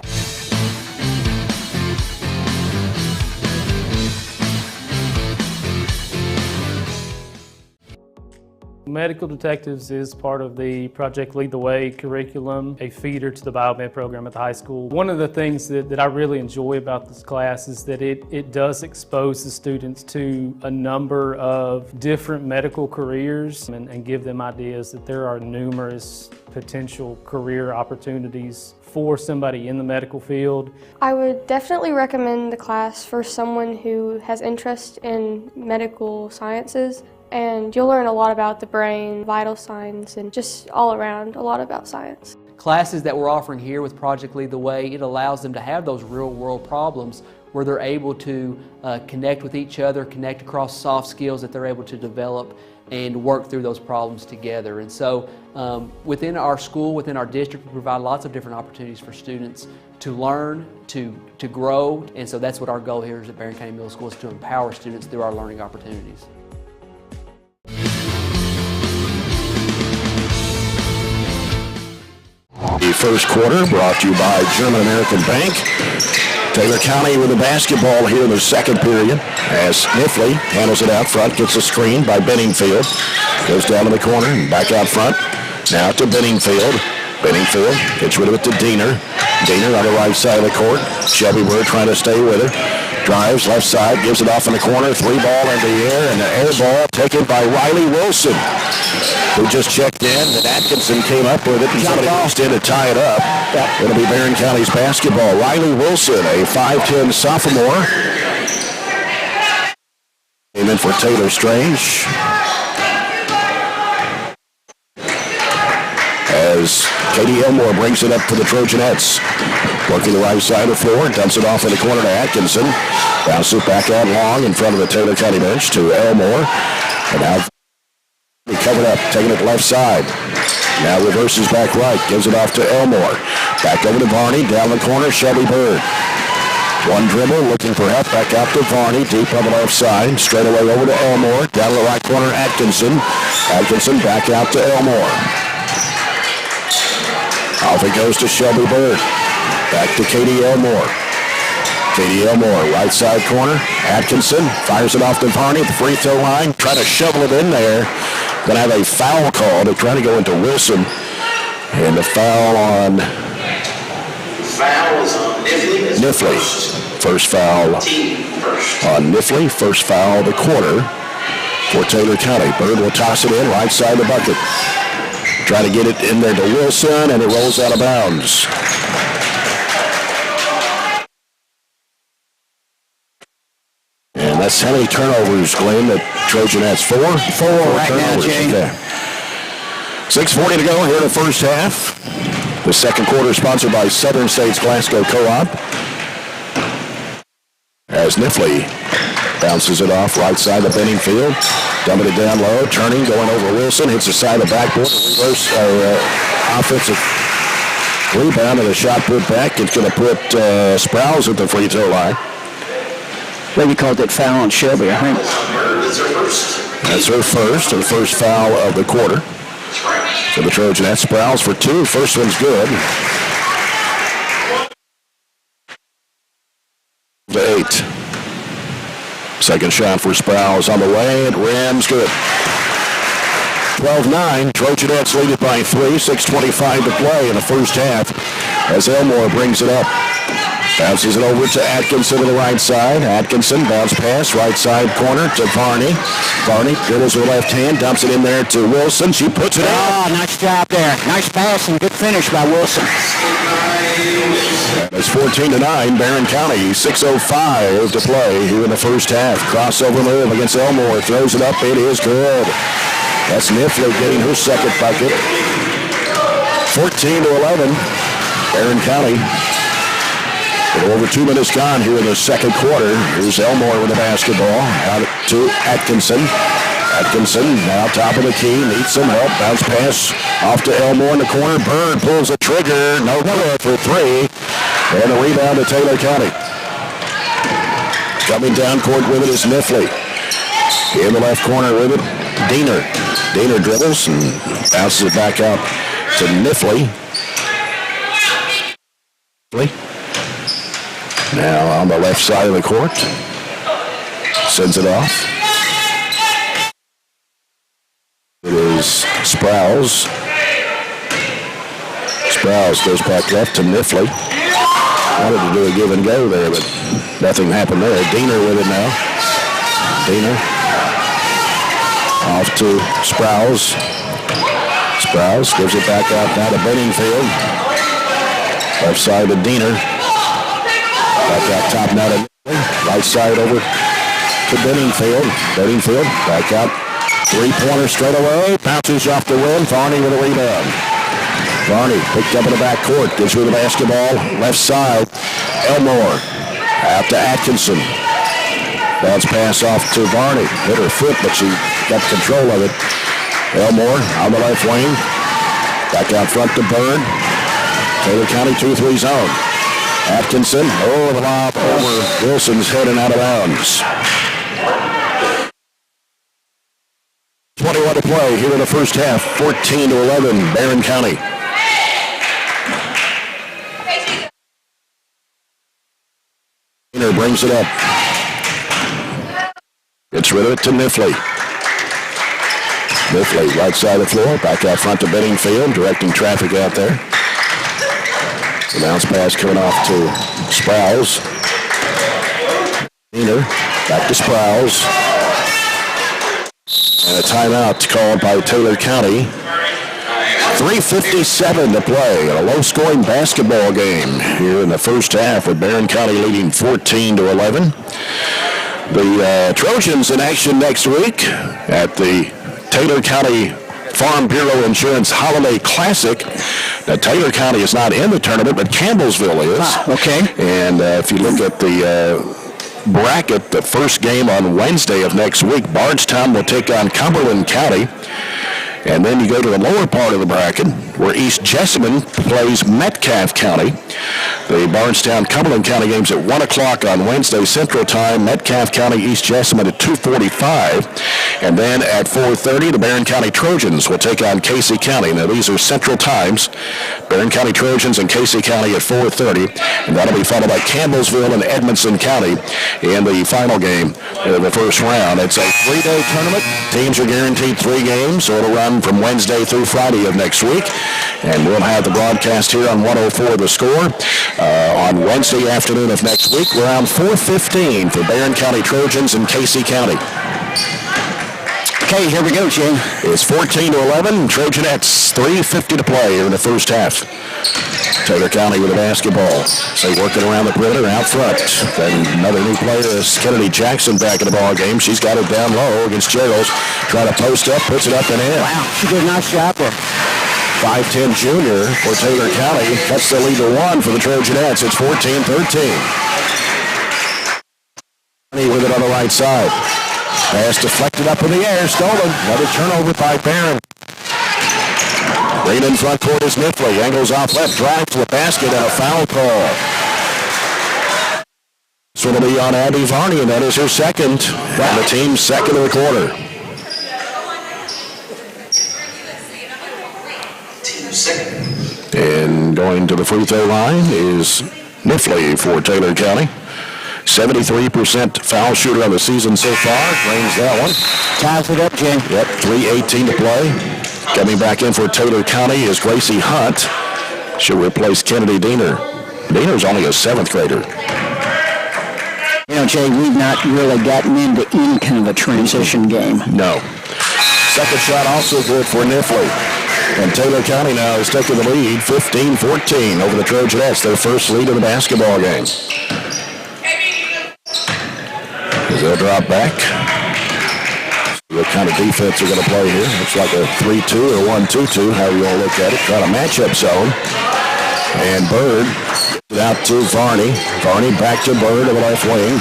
C: Medical Detectives is part of the Project Lead the Way curriculum, a feeder to the biomed program at the high school. One of the things that I really enjoy about this class is that it does expose the students to a number of different medical careers and give them ideas that there are numerous potential career opportunities for somebody in the medical field.
D: I would definitely recommend the class for someone who has interest in medical sciences, and you'll learn a lot about the brain, vital signs, and just all around a lot about science.
E: Classes that we're offering here with Project Lead the Way, it allows them to have those real world problems where they're able to connect with each other, connect across soft skills that they're able to develop and work through those problems together. And so within our school, within our district, we provide lots of different opportunities for students to learn, to grow, and so that's what our goal here is at Barren County Middle School, is to empower students through our learning opportunities.
A: The first quarter brought to you by German American Bank. Taylor County with the basketball here in the second period as Mifflin handles it out front, gets a screen by Benningfield. Goes down to the corner and back out front. Now to Benningfield. Benningfield gets rid of it to Diener. Diener on the right side of the court. Shelby Bird trying to stay with her. Drives left side, gives it off in the corner. 3 ball in the air, and the air ball taken by Riley Wilson, who just checked in, and Atkinson came up with it, and somebody else in to tie it up. It'll be Barren County's basketball. Riley Wilson, a 5'10 sophomore. Came in for Taylor Strange. As Katie Elmore brings it up for the Trojanettes. Working the right side of the floor, dumps it off in the corner to Atkinson. Bounces it back out long in front of the Taylor County bench to Elmore. And now he covered up, taking it left side. Now reverses back right, gives it off to Elmore. Back over to Varney, down the corner, Shelby Bird. One dribble, looking for help, back out to Varney, deep on the left side. Straight away over to Elmore, down the right corner, Atkinson. Atkinson back out to Elmore. Off it goes to Shelby Bird. Back to Katie Elmore. Katie Elmore, right side corner. Atkinson fires it off to Varney at the free throw line. Try to shovel it in there. Going to have a foul call. They're trying to go into Wilson. And the foul on Mifflin. First foul on Mifflin. First foul of the quarter for Taylor County. Bird will toss it in right side of the bucket. Try to get it in there to Wilson, and it rolls out of bounds. And that's how many turnovers, Glenn, that Trojanettes? Four right now, Jay. Okay. 6:40 to go here in the first half. The second quarter is sponsored by Southern States Glasgow Co-op. As Mifflin bounces it off right side of Benningfield. Dumping it down low, turning, going over Wilson, hits the side of the backboard, reverse offensive rebound, and a shot put back. It's going to put Sprouse at the free throw line.
B: Maybe called it foul on Shelby, I think.
A: That's her first, and first foul of the quarter. For the Trojanettes, Sprouse for 2. First one's good. To 8. Second shot for Sprouse on the way. It rims good. 12-9. Trojanettes lead it by 3. 6:25 to play in the first half as Elmore brings it up. Bounces it over to Atkinson to the right side. Atkinson, bounce pass, right side corner to Varney. Varney dribbles her left hand, dumps it in there to Wilson. She puts it out.
B: Oh, nice job there. Nice pass and good finish by Wilson.
A: It's 14-9, Barren County. 6:05 to play here in the first half. Crossover move against Elmore. Throws it up. It is good. That's Niffler getting her second bucket. 14-11, Barren County. Over 2 minutes gone here in the second quarter. Here's Elmore with the basketball. Out to Atkinson. Atkinson now top of the key. Needs some help. Bounce pass off to Elmore in the corner. Bird pulls the trigger. No good for 3. And a rebound to Taylor County. Coming down court with it is Niffley. In the left corner with it, Diener. Diener dribbles and bounces it back out to Niffley. Now on the left side of the court. Sends it off. It is Sprouse. Sprouse goes back left to Niffley. Wanted to do a give and go there, but nothing happened there. Diener with it now. Diener. Off to Sprouse. Sprouse gives it back out now to Benningfield. Left side to Diener. Back out top now to Niffley. Right side over to Benningfield. Benningfield back out. Three-pointer straight away. Bounces off the rim. Varney with a rebound. Varney picked up in the back court. Gives her the basketball. Left side. Elmore. Out to Atkinson. Bounce pass off to Varney. Hit her foot, but she got control of it. Elmore on the left wing. Back out front to Bird. Taylor County 2-3 zone. Atkinson, the lob over Wilson's head and out of bounds. 21 to play here in the first half. 14-11, Barren County. Diener brings it up. Gets rid of it to Niffley. Niffley, right side of the floor, back out front to Benningfield, directing traffic out there. The bounce pass coming off to Sprouse. Diener, back to Sprouse. And a timeout called by Taylor County. 3:57 to play in a low-scoring basketball game here in the first half with Barren County leading 14-11. The Trojans in action next week at the Taylor County Farm Bureau Insurance Holiday Classic. Now, Taylor County is not in the tournament, but Campbellsville is.
B: Okay.
A: And if you look at the bracket, the first game on Wednesday of next week, Bardstown will take on Cumberland County. And then you go to the lower part of the bracket where East Jessamine plays Metcalfe County. The Bardstown-Cumberland County game's at 1 o'clock on Wednesday Central Time. Metcalfe County, East Jessamine at 2:45. And then at 4:30, the Barren County Trojans will take on Casey County. Now, these are Central Times. Barren County Trojans and Casey County at 4:30. And that'll be followed by Campbellsville and Edmondson County in the final game of the first round. It's a 3-day tournament. Teams are guaranteed 3 games, so it'll run from Wednesday through Friday of next week. And we'll have the broadcast here on 104 The Score on Wednesday afternoon of next week, around 4:15 for Barren County Trojans and Casey County.
B: Okay, here we go, Jay.
A: It's 14-11. Trojanettes, 3:50 to play here in the first half. Taylor County with the basketball. So working around the perimeter out front. Then another new player is Kennedy Jackson back in the ball game. She's got it down low against Gerald. Trying to post up, puts it up and in.
B: Wow, she did a nice job there.
A: 5'10 junior for Taylor County. Cuts the lead to 1 for the Trojanettes. It's 14-13. With it on the right side. Pass deflected up in the air, stolen. Another turnover by Barren. Right in front court is Niffley. Angles off left, drives to the basket, and a foul call. This one will be on Abby Varney, and that is her second. And the team's second of the quarter. And going to the free throw line is Niffley for Taylor County. 73% foul shooter on the season so far. Drains that one.
B: Ties it up, Jay.
A: Yep, 3:18 to play. Coming back in for Taylor County is Gracie Hunt. She'll replace Kennedy Diener. Diener's only a 7th grader.
B: You know, Jay, we've not really gotten into any kind of a transition game.
A: No. Second shot also good for Niffley. And Taylor County now is taking the lead 15-14 over the Trojanettes, their first lead of the basketball game. As they'll drop back. What kind of defense they're going to play here. Looks like a 3-2 or 1-2-2, however you want to look at it. Trying a matchup zone. And Bird out to Varney. Varney back to Bird on the left wing.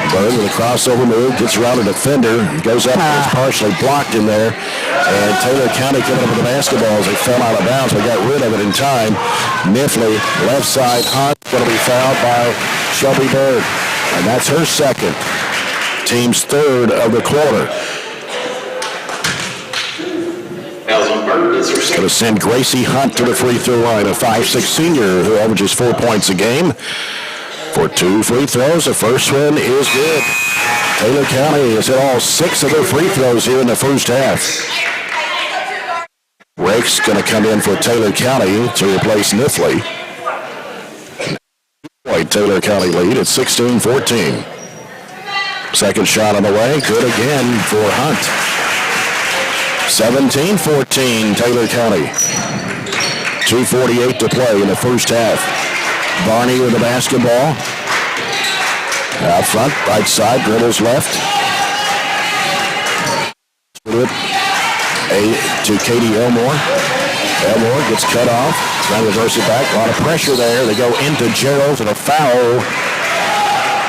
A: Bird with a crossover move, gets around a defender, goes up and is partially blocked in there. And Taylor County coming up with the basketball as they fell out of bounds. We got rid of it in time. Niffley, left side, Hunt, going to be fouled by Shelby Bird. And that's her second. Team's third of the quarter. Going to send Gracie Hunt to the free throw line, a 5'6" senior who averages 4 points a game. For 2 free throws, the first one is good. Taylor County has hit all 6 of their free throws here in the first half. Rake's going to come in for Taylor County to replace Niffley. Taylor County lead at 16-14. Second shot on the way, good again for Hunt. 17-14 Taylor County. 2:48 to play in the first half. Barney with the basketball. Out front, right side, dribbles left. To Katie Elmore. Elmore gets cut off. Trying to reverse it back. A lot of pressure there. They go into Gerald and a foul.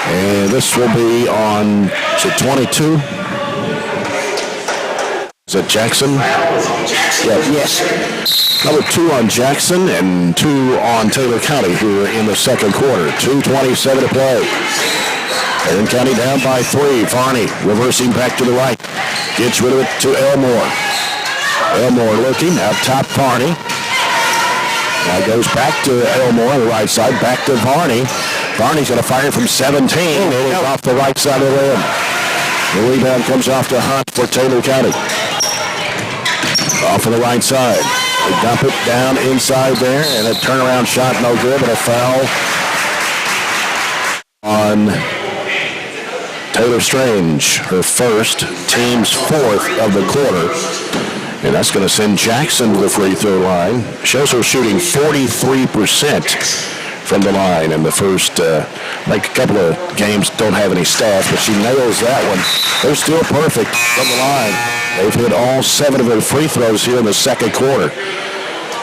A: And this will be on to 22. Is that Jackson? Yes. Number 2 on Jackson and 2 on Taylor County here in the second quarter. 2:27 to play. Barren County down by 3. Varney reversing back to the right. Gets rid of it to Elmore. Elmore looking out top Varney. Now goes back to Elmore on the right side. Back to Varney. Varney's going to fire from 17. It is off the right side of the rim. The rebound comes off to Hunt for Taylor County. Off on the right side. They dump it down inside there, and a turnaround shot no good, but a foul on Taylor Strange, her first, team's 4th of the quarter. And that's going to send Jackson to the free throw line. Shows her shooting 43% from the line in the first, like a couple of games don't have any stats, but she nails that one. They're still perfect from the line. They've hit all 7 of their free throws here in the second quarter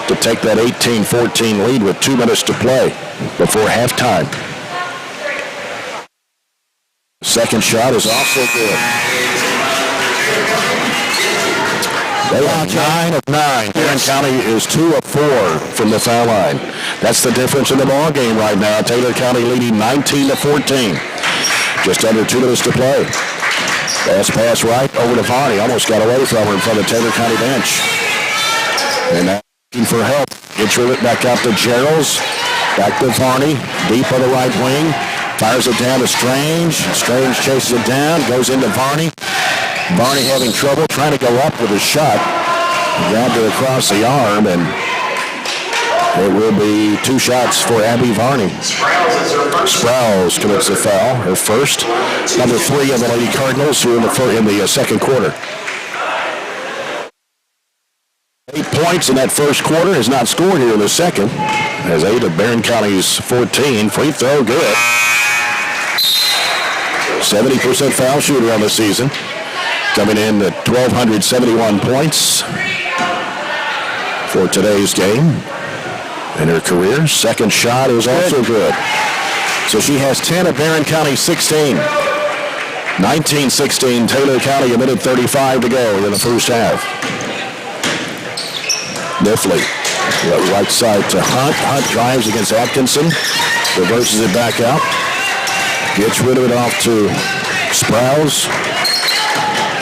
A: to take that 18-14 lead with 2 minutes to play before halftime. Second shot is also good. They are 9 of 9. Barren County is 2 of 4 from the foul line. That's the difference in the ball game right now. Taylor County leading 19-14. Just under 2 minutes to play. Pass right over to Varney. Almost got away from her in front of the Taylor County bench. And now looking for help. Gets rid of it back out to Geralds. Back to Varney. Deep on the right wing. Fires it down to Strange. Strange chases it down. Goes into Varney. Varney having trouble trying to go up with a shot. Grabbed it across the arm, and it will be 2 shots for Abby Varney. Sprouse commits the foul, her first. Number 3 of the Lady Cardinals, who in the second quarter. 8 points in that first quarter, has not scored here in the second. As 8 of Barren County's 14. Free throw, good. 70% foul shooter on the season. Coming in at 1,271 points for today's game in her career. Second shot is also good. So she has 10 of Barren County 16. 19-16, Taylor County, a minute 35 to go in the first half. Niffley, right side to Hunt. Hunt drives against Atkinson. Reverses it back out. Gets rid of it off to Sprouse.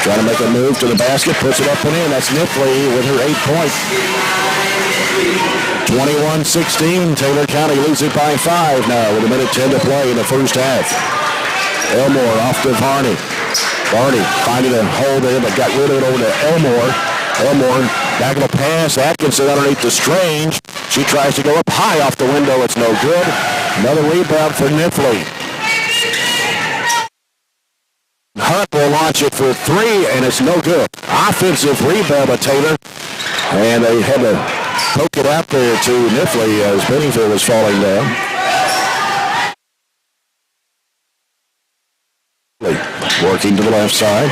A: Trying to make a move to the basket, puts it up and in. That's Nifley with her 8 points. 21-16. Taylor County leads it by 5 now with 1:10 to play in the first half. Elmore off to Varney. Varney finding a hole there, but got rid of it over to Elmore. Elmore back of the pass. Atkinson underneath the Strange. She tries to go up high off the window. It's no good. Another rebound for Nifley. Hunt will launch it for 3, and it's no good. Offensive rebound by Taylor. And they had to poke it out there to Nifley as Benningfield was falling down. Working to the left side.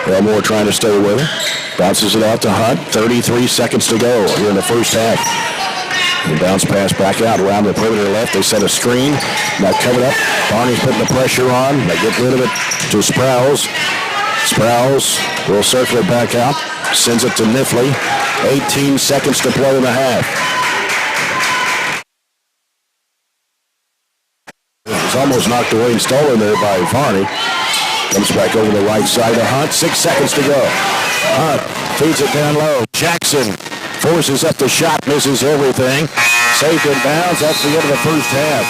A: Elmore trying to stay with her. Bounces it out to Hunt. 33 seconds to go here in the first half. And bounce pass back out around the perimeter left. They set a screen. Now covered up. Barney's putting the pressure on. They get rid of it to Sprouse. Sprouse will circle it back out. Sends it to Nifley. 18 seconds to play in the half. It was almost knocked away and stolen there by Varney. Comes back over the right side to Hunt. 6 seconds to go. Hunt feeds it down low. Jackson forces up the shot, misses everything. Saved in bounds. That's the end of the first half.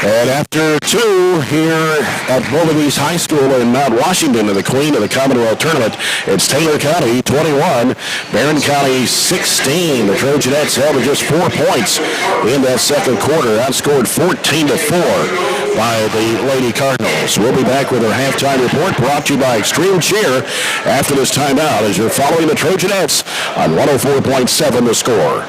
A: And after 2 here at Bullitt East High School in Mount Washington, the queen of the Commonwealth tournament, it's Taylor County 21, Barren County 16. The Trojanettes held to just 4 points in that second quarter, outscored 14-4 by the Lady Cardinals. We'll be back with our halftime report brought to you by Extreme Cheer after this timeout as you're following the Trojanettes on 104.7 The Score.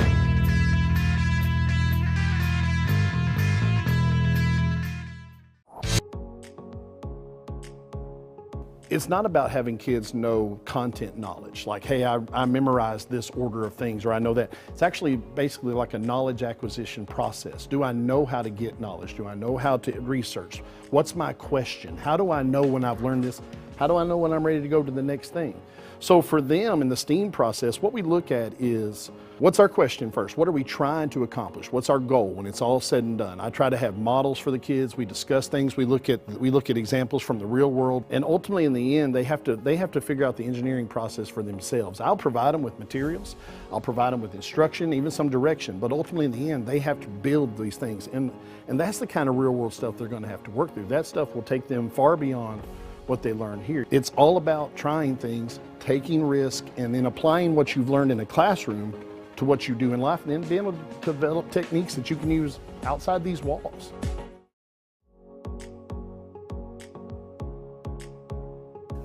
F: It's not about having kids know content knowledge, like, hey, I memorized this order of things, or I know that. It's actually basically like a knowledge acquisition process. Do I know how to get knowledge? Do I know how to research? What's my question? How do I know when I've learned this? How do I know when I'm ready to go to the next thing? So for them in the STEAM process, what we look at is, what's our question first? What are we trying to accomplish? What's our goal when it's all said and done? I try to have models for the kids. We discuss things. We look at examples from the real world. And ultimately in the end, they have to figure out the engineering process for themselves. I'll provide them with materials. I'll provide them with instruction, even some direction. But ultimately in the end, they have to build these things. And that's the kind of real world stuff they're going to have to work through. That stuff will take them far beyond what they learn here. It's all about trying things, taking risk, and then applying what you've learned in a classroom to what you do in life, and then being able to develop techniques that you can use outside these walls.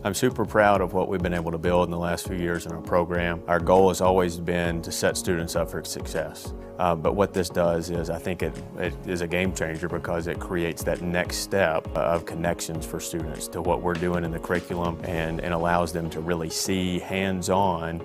G: I'm super proud of what we've been able to build in the last few years in our program. Our goal has always been to set students up for success. But what this does is, I think it is a game changer because it creates that next step of connections for students to what we're doing in the curriculum and allows them to really see hands-on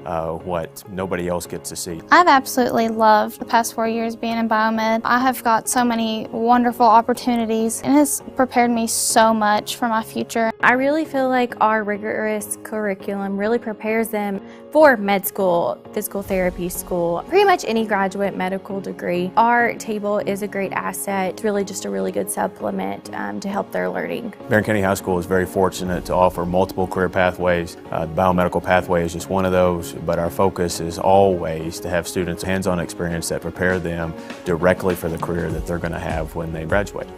G: what nobody else gets to see.
H: I've absolutely loved the past 4 years being in biomed. I have got so many wonderful opportunities and has prepared me so much for my future.
I: I really feel like our rigorous curriculum really prepares them for med school, physical therapy school, pretty much any graduate medical degree. Our table is a great asset. It's really just a really good supplement to help their learning.
G: Barren County High School is very fortunate to offer multiple career pathways. The biomedical pathway is just one of those, but our focus is always to have students hands-on experience that prepare them directly for the career that they're going to have when they graduate.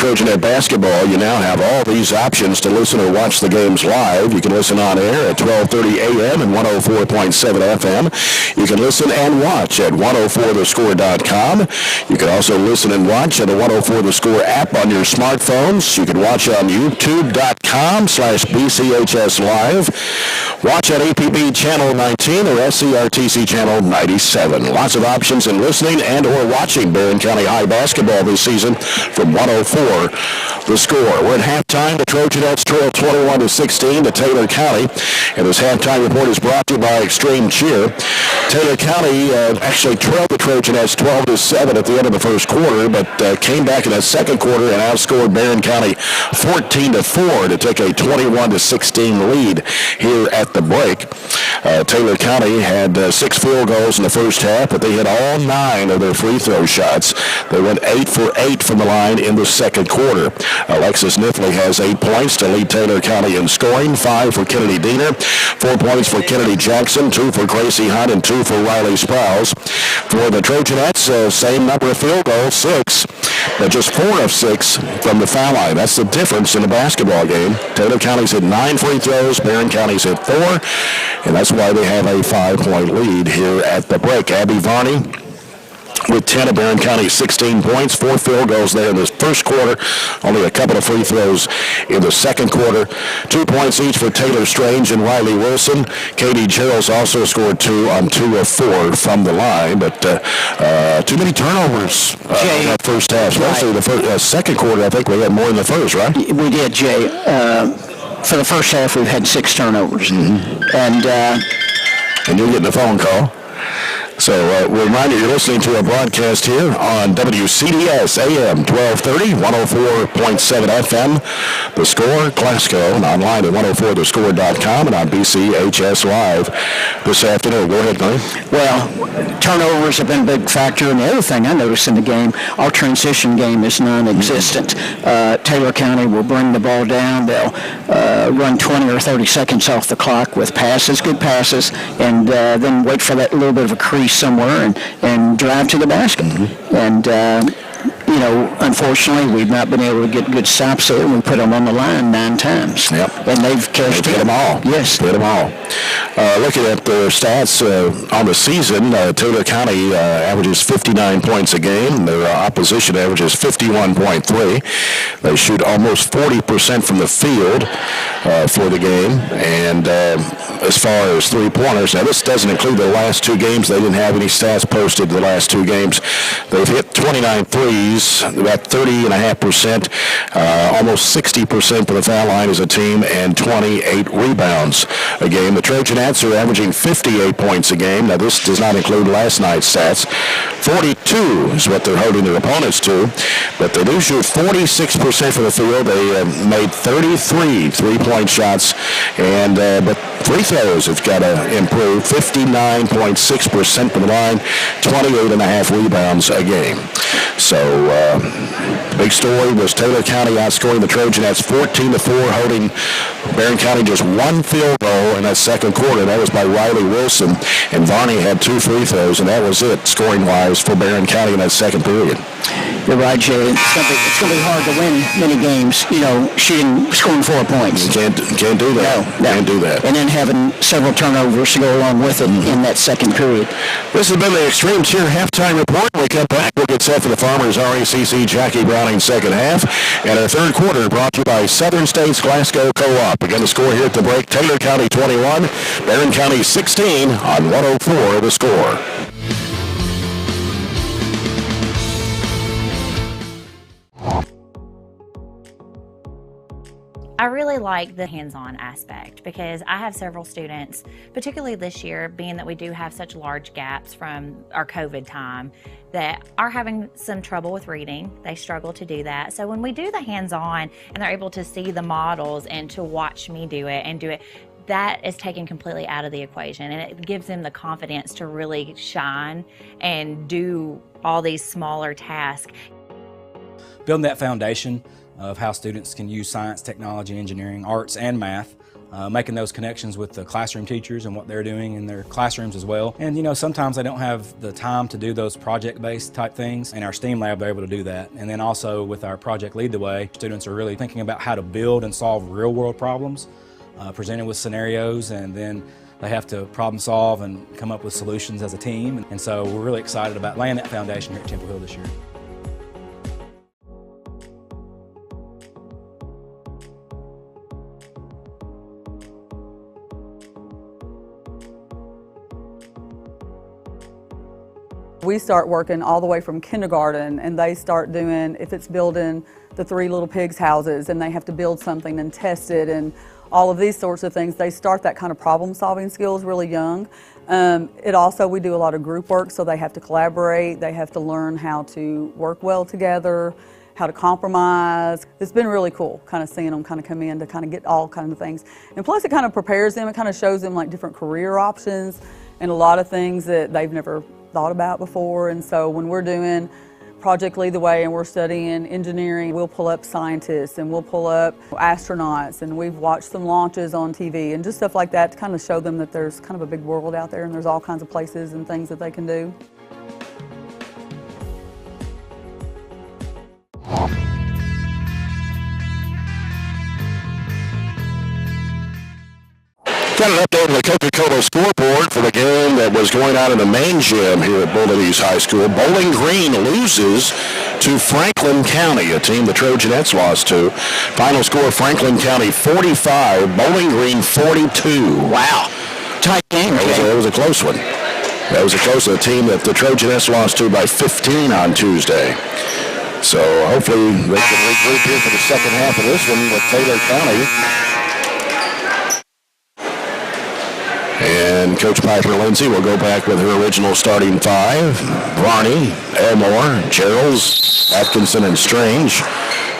A: Trojanet basketball, you now have all these options to listen or watch the games live. You can listen on air at 12:30 a.m. and 104.7 FM. You can listen and watch at 104thescore.com. You can also listen and watch at the 104 The Score app on your smartphones. You can watch on youtube.com/BCHS Live. Watch at APB Channel 19 or SCRTC Channel 97. Lots of options in listening and or watching Barren County High basketball this season from 104 The Score. We're at halftime. The Trojanettes trail 21-16 to Taylor County. And this halftime report is brought to you by Extreme Cheer. Taylor County actually trailed the Trojanettes 12-7 at the end of the first quarter, but came back in the second quarter and outscored Barren County 14-4 to took a 21-16 lead here at the break. Taylor County had 6 field goals in the first half, but they hit all 9 of their free throw shots. They went 8 for 8 from the line in the second quarter. Alexis Niffley has 8 points to lead Taylor County in scoring, 5 for Kennedy Diener, 4 points for Kennedy Jackson, 2 for Gracie Hunt, and 2 for Riley Sprouse. For the Trojanettes, same number of field goals, 6, but just 4 of 6 from the foul line. That's the difference in the basketball game. Taylor County's hit 9 free throws, Barren County's hit 4, and that's why they have a 5-point lead here at the break. Abby Varney with 10 of Barren County's 16 points, 4 field goals there in the first quarter, only a couple of free throws in the second quarter. 2 points each for Taylor Strange and Riley Wilson. Katie Gerald's also scored 2 on 2 of 4 from the line, but too many turnovers in that first half. Especially the second quarter, I think we had more in the first, right?
B: We did, Jay. For the first half, we've had 6 turnovers. And
A: you're getting a phone call. So we'll remind you, you're listening to a broadcast here on WCDS AM 1230, 104.7 FM, The Score, Glasgow, and online at 104thescore.com and on BCHS Live this afternoon. Go ahead, Glenn.
B: Well, turnovers have been a big factor, and the other thing I noticed in the game, our transition game is non-existent. Taylor County will bring the ball down. They'll run 20 or 30 seconds off the clock with passes, good passes, and then wait for that little bit of a crease somewhere and drive to the basket. And unfortunately, we've not been able to get good stops there. We put them on the line 9 times.
A: Yep.
B: And they've cashed
A: hit them all.
B: Yes.
A: Hit them all. Looking at their stats on the season, Taylor County averages 59 points a game. Their opposition averages 51.3. They shoot almost 40% from the field for the game. And as far as three-pointers, now this doesn't include the last 2 games. They didn't have any stats posted the last 2 games. They've hit 29 threes, about 30.5%, almost 60% for the foul line as a team, and 28 rebounds a game. The Trojanettes are averaging 58 points a game. Now, this does not include last night's stats. 42 is what they're holding their opponents to, but they do shoot 46% from the field. They made 33 three-point shots, and but free throws have got to improve. 59.6% from the line, 28.5 rebounds a game. So, big story was Taylor County outscoring the Trojanettes 14-4, holding Barren County just 1 field goal in that second quarter. That was by Riley Wilson, and Varney had 2 free throws, and that was it, scoring-wise, for Barren County in that second period.
B: You're right, Jay. It's going to be hard to win many games, scoring 4 points.
A: You can't do that.
B: No.
A: Can't do that.
B: And then having several turnovers to go along with it in that second period.
A: This has been the Extreme Cheer halftime report. When we come back, we'll get set for the Farmers RACC Jackie Browning second half. And our third quarter brought to you by Southern States Glasgow Co-op. Again, the score here at the break, Taylor County 21, Barren County 16 on 104 The Score.
J: I really like the hands-on aspect because I have several students, particularly this year, being that we do have such large gaps from our COVID time, that are having some trouble with reading. They struggle to do that. So when we do the hands-on and they're able to see the models and to watch me do it, that is taken completely out of the equation, and it gives them the confidence to really shine and do all these smaller tasks.
K: Building that foundation of how students can use science, technology, engineering, arts, and math, making those connections with the classroom teachers and what they're doing in their classrooms as well. And sometimes they don't have the time to do those project-based type things. In our STEAM lab, they're able to do that. And then also with our Project Lead the Way, students are really thinking about how to build and solve real-world problems, presented with scenarios, and then they have to problem solve and come up with solutions as a team. And so we're really excited about laying that foundation here at Temple Hill this year.
L: We start working all the way from kindergarten, and they start doing, if it's building the 3 little pigs houses and they have to build something and test it and all of these sorts of things, they start that kind of problem solving skills really young. We do a lot of group work, so they have to collaborate, they have to learn how to work well together, how to compromise. It's been really cool kind of seeing them kind of come in to kind of get all kinds of things. And plus it kind of prepares them, it kind of shows them like different career options and a lot of things that they've never thought about before. And so when we're doing Project Lead the Way and we're studying engineering, we'll pull up scientists and we'll pull up astronauts, and we've watched some launches on TV and just stuff like that to kind of show them that there's kind of a big world out there and there's all kinds of places and things that they can do.
A: Got an update on the Coca-Cola scoreboard for the game that was going on in the main gym here at Bullitt East High School. Bowling Green loses to Franklin County, a team the Trojanettes lost to. Final score, Franklin County 45, Bowling Green 42. Wow.
B: Tight game.
A: It was a close one. That was a close one. A team that the Trojanettes lost to by 15 on Tuesday. So hopefully they can regroup here for the second half of this one with Taylor County. And Coach Piper Lindsay will go back with her original starting five. Varney, Elmore, Geralds, Atkinson, and Strange.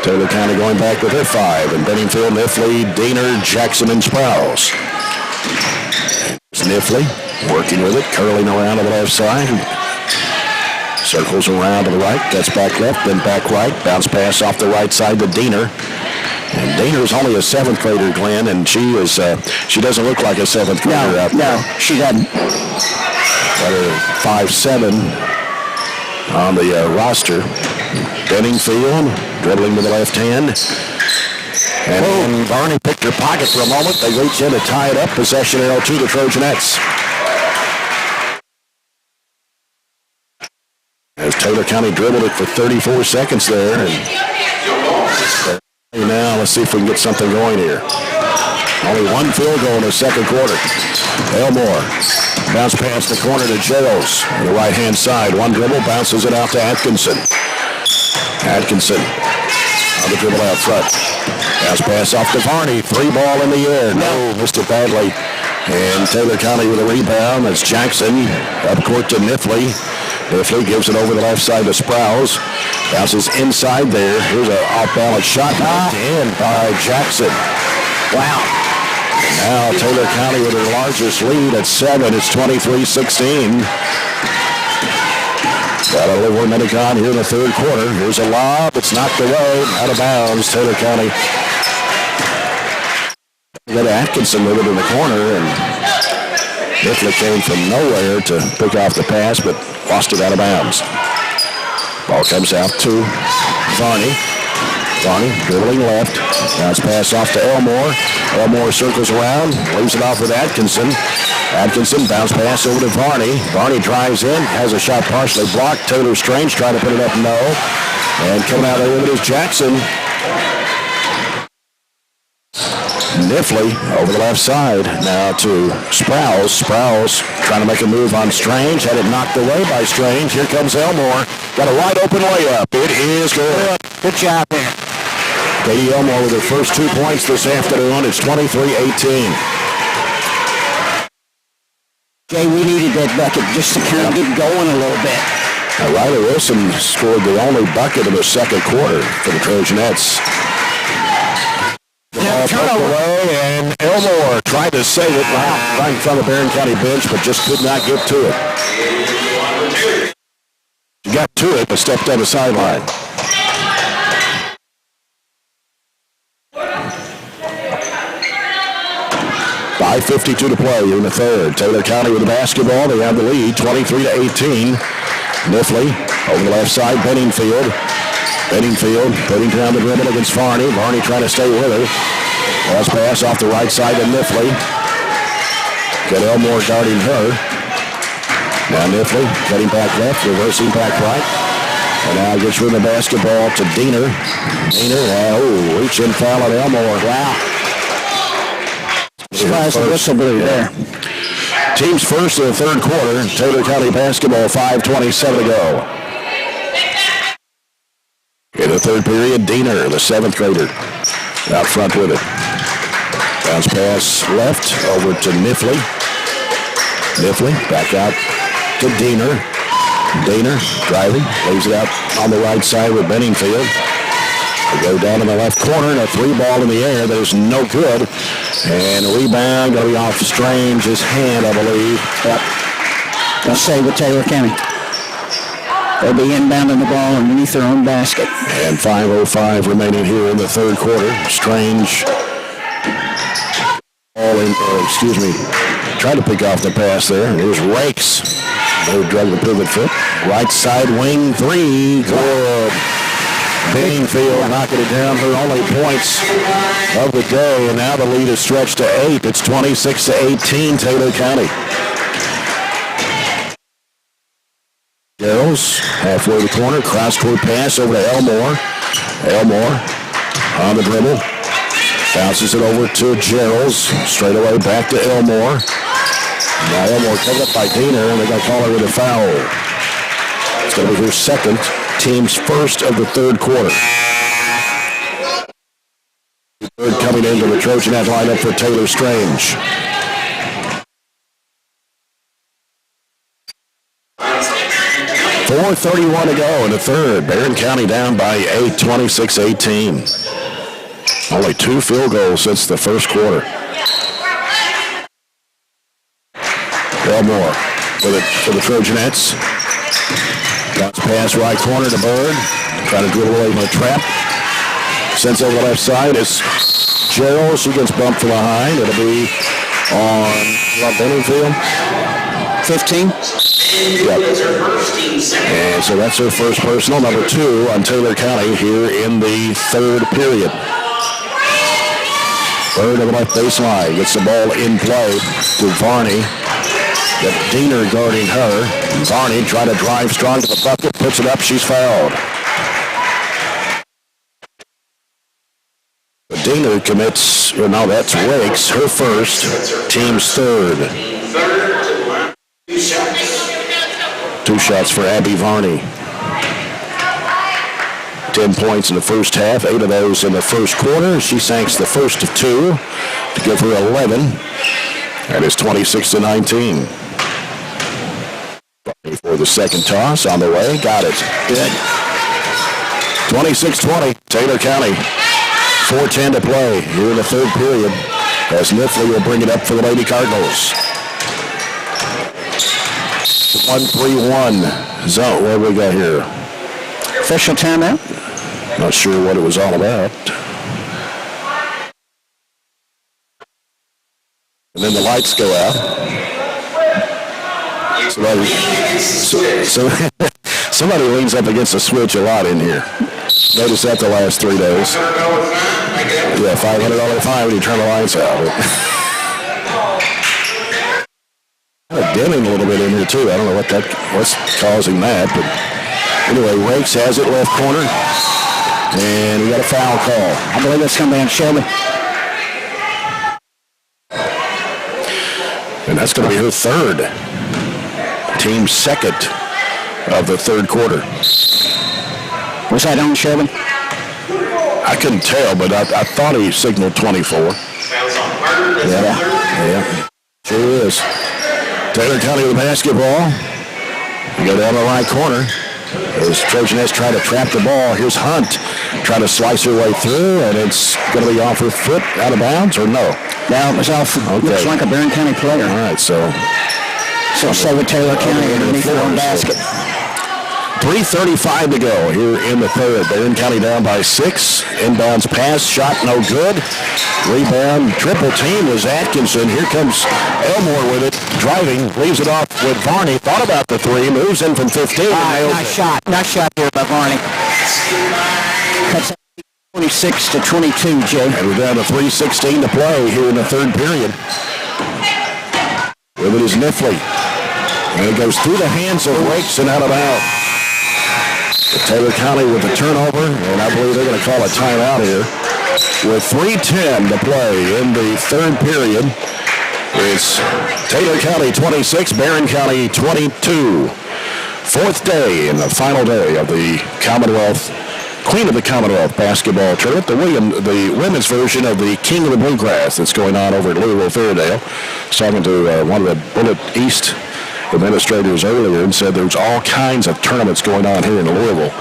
A: Taylor County going back with their five. And Benningfield, Nifley, Diener, Jackson, and Sprouse. Nifley working with it, curling around to the left side. Circles around to the right, gets back left, then back right. Bounce pass off the right side to Diener. And Diener's only a seventh grader, Glenn, and she doesn't look like a seventh grader out there.
B: No, she doesn't.
A: Got her 5'7" on the roster. Benningfield dribbling with the left hand. And Barney picked her pocket for a moment. They reach in to tie it up. Possession arrow to the Trojanettes. As Taylor County dribbled it for 34 seconds there. And now let's see if we can get something going here. Only one field goal in the second quarter. Elmore bounce past the corner to Geralds on the right-hand side. One dribble, bounces it out to Atkinson. Atkinson on the dribble out front. Bounce pass off to Varney. Three ball in the air. No, missed it badly. And Taylor County with a rebound. That's Jackson up court to Nifley. Nifley gives it over the left side to Sprouse. Bounces inside there. Here's an off-balance shot knocked in by Jackson. Wow. Now Taylor County with their largest lead at 7. It's 23-16. Got a little more minute on here in the third quarter. Here's a lob. It's knocked away. Out of bounds. Taylor County. Got Atkinson with it in the corner, and Nifley came from nowhere to pick off the pass, but lost it out of bounds. Ball comes out to Varney. Varney dribbling left. Bounce pass off to Elmore. Elmore circles around, leaves it off with Atkinson. Atkinson bounce pass over to Varney. Varney drives in, has a shot partially blocked. Taylor Strange trying to put it up, no. And coming out there with it is Jackson. Nifley over the left side now to Sprouse. Sprouse trying to make a move on Strange. Had it knocked away by Strange. Here comes Elmore. Got a wide open layup. It is good.
B: Good job there.
A: Katie Elmore with her first 2 points this afternoon. It's 23-18.
B: Jay, we needed that bucket just to kind of get going a little bit.
A: Now, Riley Wilson scored the only bucket of the second quarter for the Trojanettes. Turnover away, and Elmore tried to save it right in front of the Barren County bench, but just could not get to it. She got to it, but stepped on the sideline. .5:52 to play in the third. Taylor County with the basketball. They have the lead, 23-18. Nifley over the left side, Benningfield. Benningfield putting down the dribble against Varney. Varney trying to stay with her. Pass pass off the right side to Nifley. Got Elmore guarding her. Now Nifley cutting back left, reversing back right. And now gets rid of the basketball to Diener. Diener, reach-in foul on Elmore. Wow.
B: Surprise the whistle blew there.
A: Team's first in the third quarter. Taylor County basketball, 5:27 to go. In the third period, Diener, the seventh grader, out front with it. Bounce pass left over to Nifley. Nifley back out to Diener. Diener driving, leaves it out on the right side with Benningfield. They go down in the left corner, and a 3-ball in the air that is no good. And a rebound going to be off Strange's hand, I believe.
B: Yep. They'll save with Taylor County. They'll be inbounding the ball underneath their own basket.
A: And 5:05 remaining here in the third quarter. Strange, tried to pick off the pass there. Here's Rakes. They drug the pivot foot. Right side wing 3. Good. Benningfield knocking it down. Her only points of the day. And now the lead is stretched to 8. It's 26-18 Taylor County. Gerald's halfway to the corner. Cross-court pass over to Elmore. Elmore on the dribble. Bounces it over to Gerald's. Straight away back to Elmore. Now Elmore covered up by Diener, and they're going to call her with a foul. It's going to be her second, team's first of the third quarter. Third coming into the Trojanet lineup for Taylor Strange. .431 to go in the third. Barren County down by 8, 26-18. Only 2 field goals since the first quarter. Elmore with it for the Trojanettes. Bounce pass right corner to Bird. Trying to dribble away from the trap. Sends over the left side. It's Gerald. She gets bumped from behind. It'll be on Benningfield. 15. Yep. And so that's her first personal. Number 2 on Taylor County here in the third period. Bird to the left baseline. Gets the ball in play to Varney. Got Diener guarding her. Varney trying to drive strong to the bucket. Puts it up. She's fouled. Diener commits, no, that's Rakes, her first, team's third. 2 shots for Abby Varney. 10 points in the first half, 8 of those in the first quarter. She sinks the first of 2 to give her 11. That is 26-19. For the second toss on the way, got it. Good. 26-20, Taylor County. 4:10 to play here in the third period as Mifflin will bring it up for the Lady Cardinals. 1-3-1 zone. What do we got here?
B: Official timeout.
A: Not sure what it was all about. And then the lights go out. Somebody leans up against the switch a lot in here. Noticed that the last 3 days. Yeah, $500 fine when you turn the lights out. Kind of dimming a little bit in here too. I don't know what's causing that, but anyway, Rakes has it left corner, and we got a foul call.
B: I believe that's going to be on Shelby.
A: And that's going to be her third. Team's second of the third quarter.
B: Was that on Shelby?
A: I couldn't tell, but I thought he signaled 24. Yeah. Sure is. Taylor County with the basketball. We go down the right corner. As Trojanettes try to trap the ball. Here's Hunt trying to slice her way through, and it's going to be off her foot, out of bounds, or no?
B: No, it was off. Okay. Looks like a Barren County player.
A: All right, so
B: stay with Taylor County underneath their own basket.
A: 3:35 to go here in the third. Barren County down by 6. Inbounds pass, shot no good. Rebound, triple team was Atkinson. Here comes Elmore with it, driving, leaves it off with Varney. Thought about the 3, moves in from 15.
B: Nice shot here by Varney. Cuts 26-22, Jay.
A: And we're down to 3:16 to play here in the third period. With it is Mifflin. And it goes through the hands of Rakes and out of bounds. Taylor County with the turnover, and I believe they're going to call a timeout here. With 3:10 to play in the third period, it's Taylor County 26, Barren County 22. Fourth day and the final day of the Commonwealth, Queen of the Commonwealth basketball tournament, the women's version of the King of the Bluegrass that's going on over at Louisville Fairdale. I was talking to one of the Bullitt East administrators earlier and said there's all kinds of tournaments going on here in Louisville.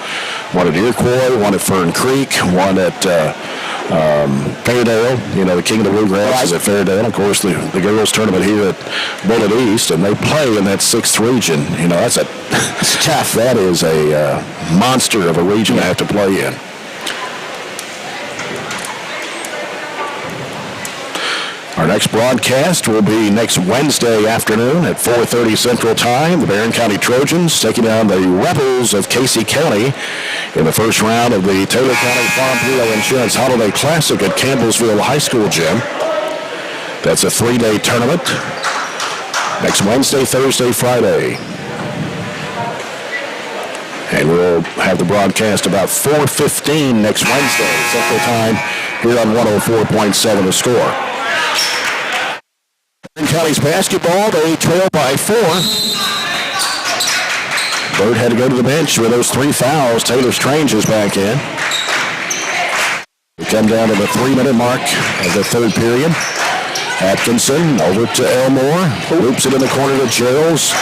A: one at Iroquois, one at Fern Creek, one at Fairdale. You know, the King of the Bluegrass is at Fairdale. Of course, the girls' tournament here at Bullitt East, and they play in that 6th region. You know, that's tough. That is a monster of a region to have to play in. Our next broadcast will be next Wednesday afternoon at 4:30 Central Time. The Barren County Trojans taking on the Rebels of Casey County in the first round of the Taylor County Farm Bureau Insurance Holiday Classic at Campbellsville High School Gym. That's a 3-day tournament. Next Wednesday, Thursday, Friday. And we'll have the broadcast about 4:15 next Wednesday Central Time here on 104.7 The Score. Barren County's basketball, they trail by 4. Bird had to go to the bench with those 3 fouls. Taylor Strange is back in. We come down to the 3-minute mark of the 3rd period. Atkinson over to Elmore. Loops it in the corner to Gerald's.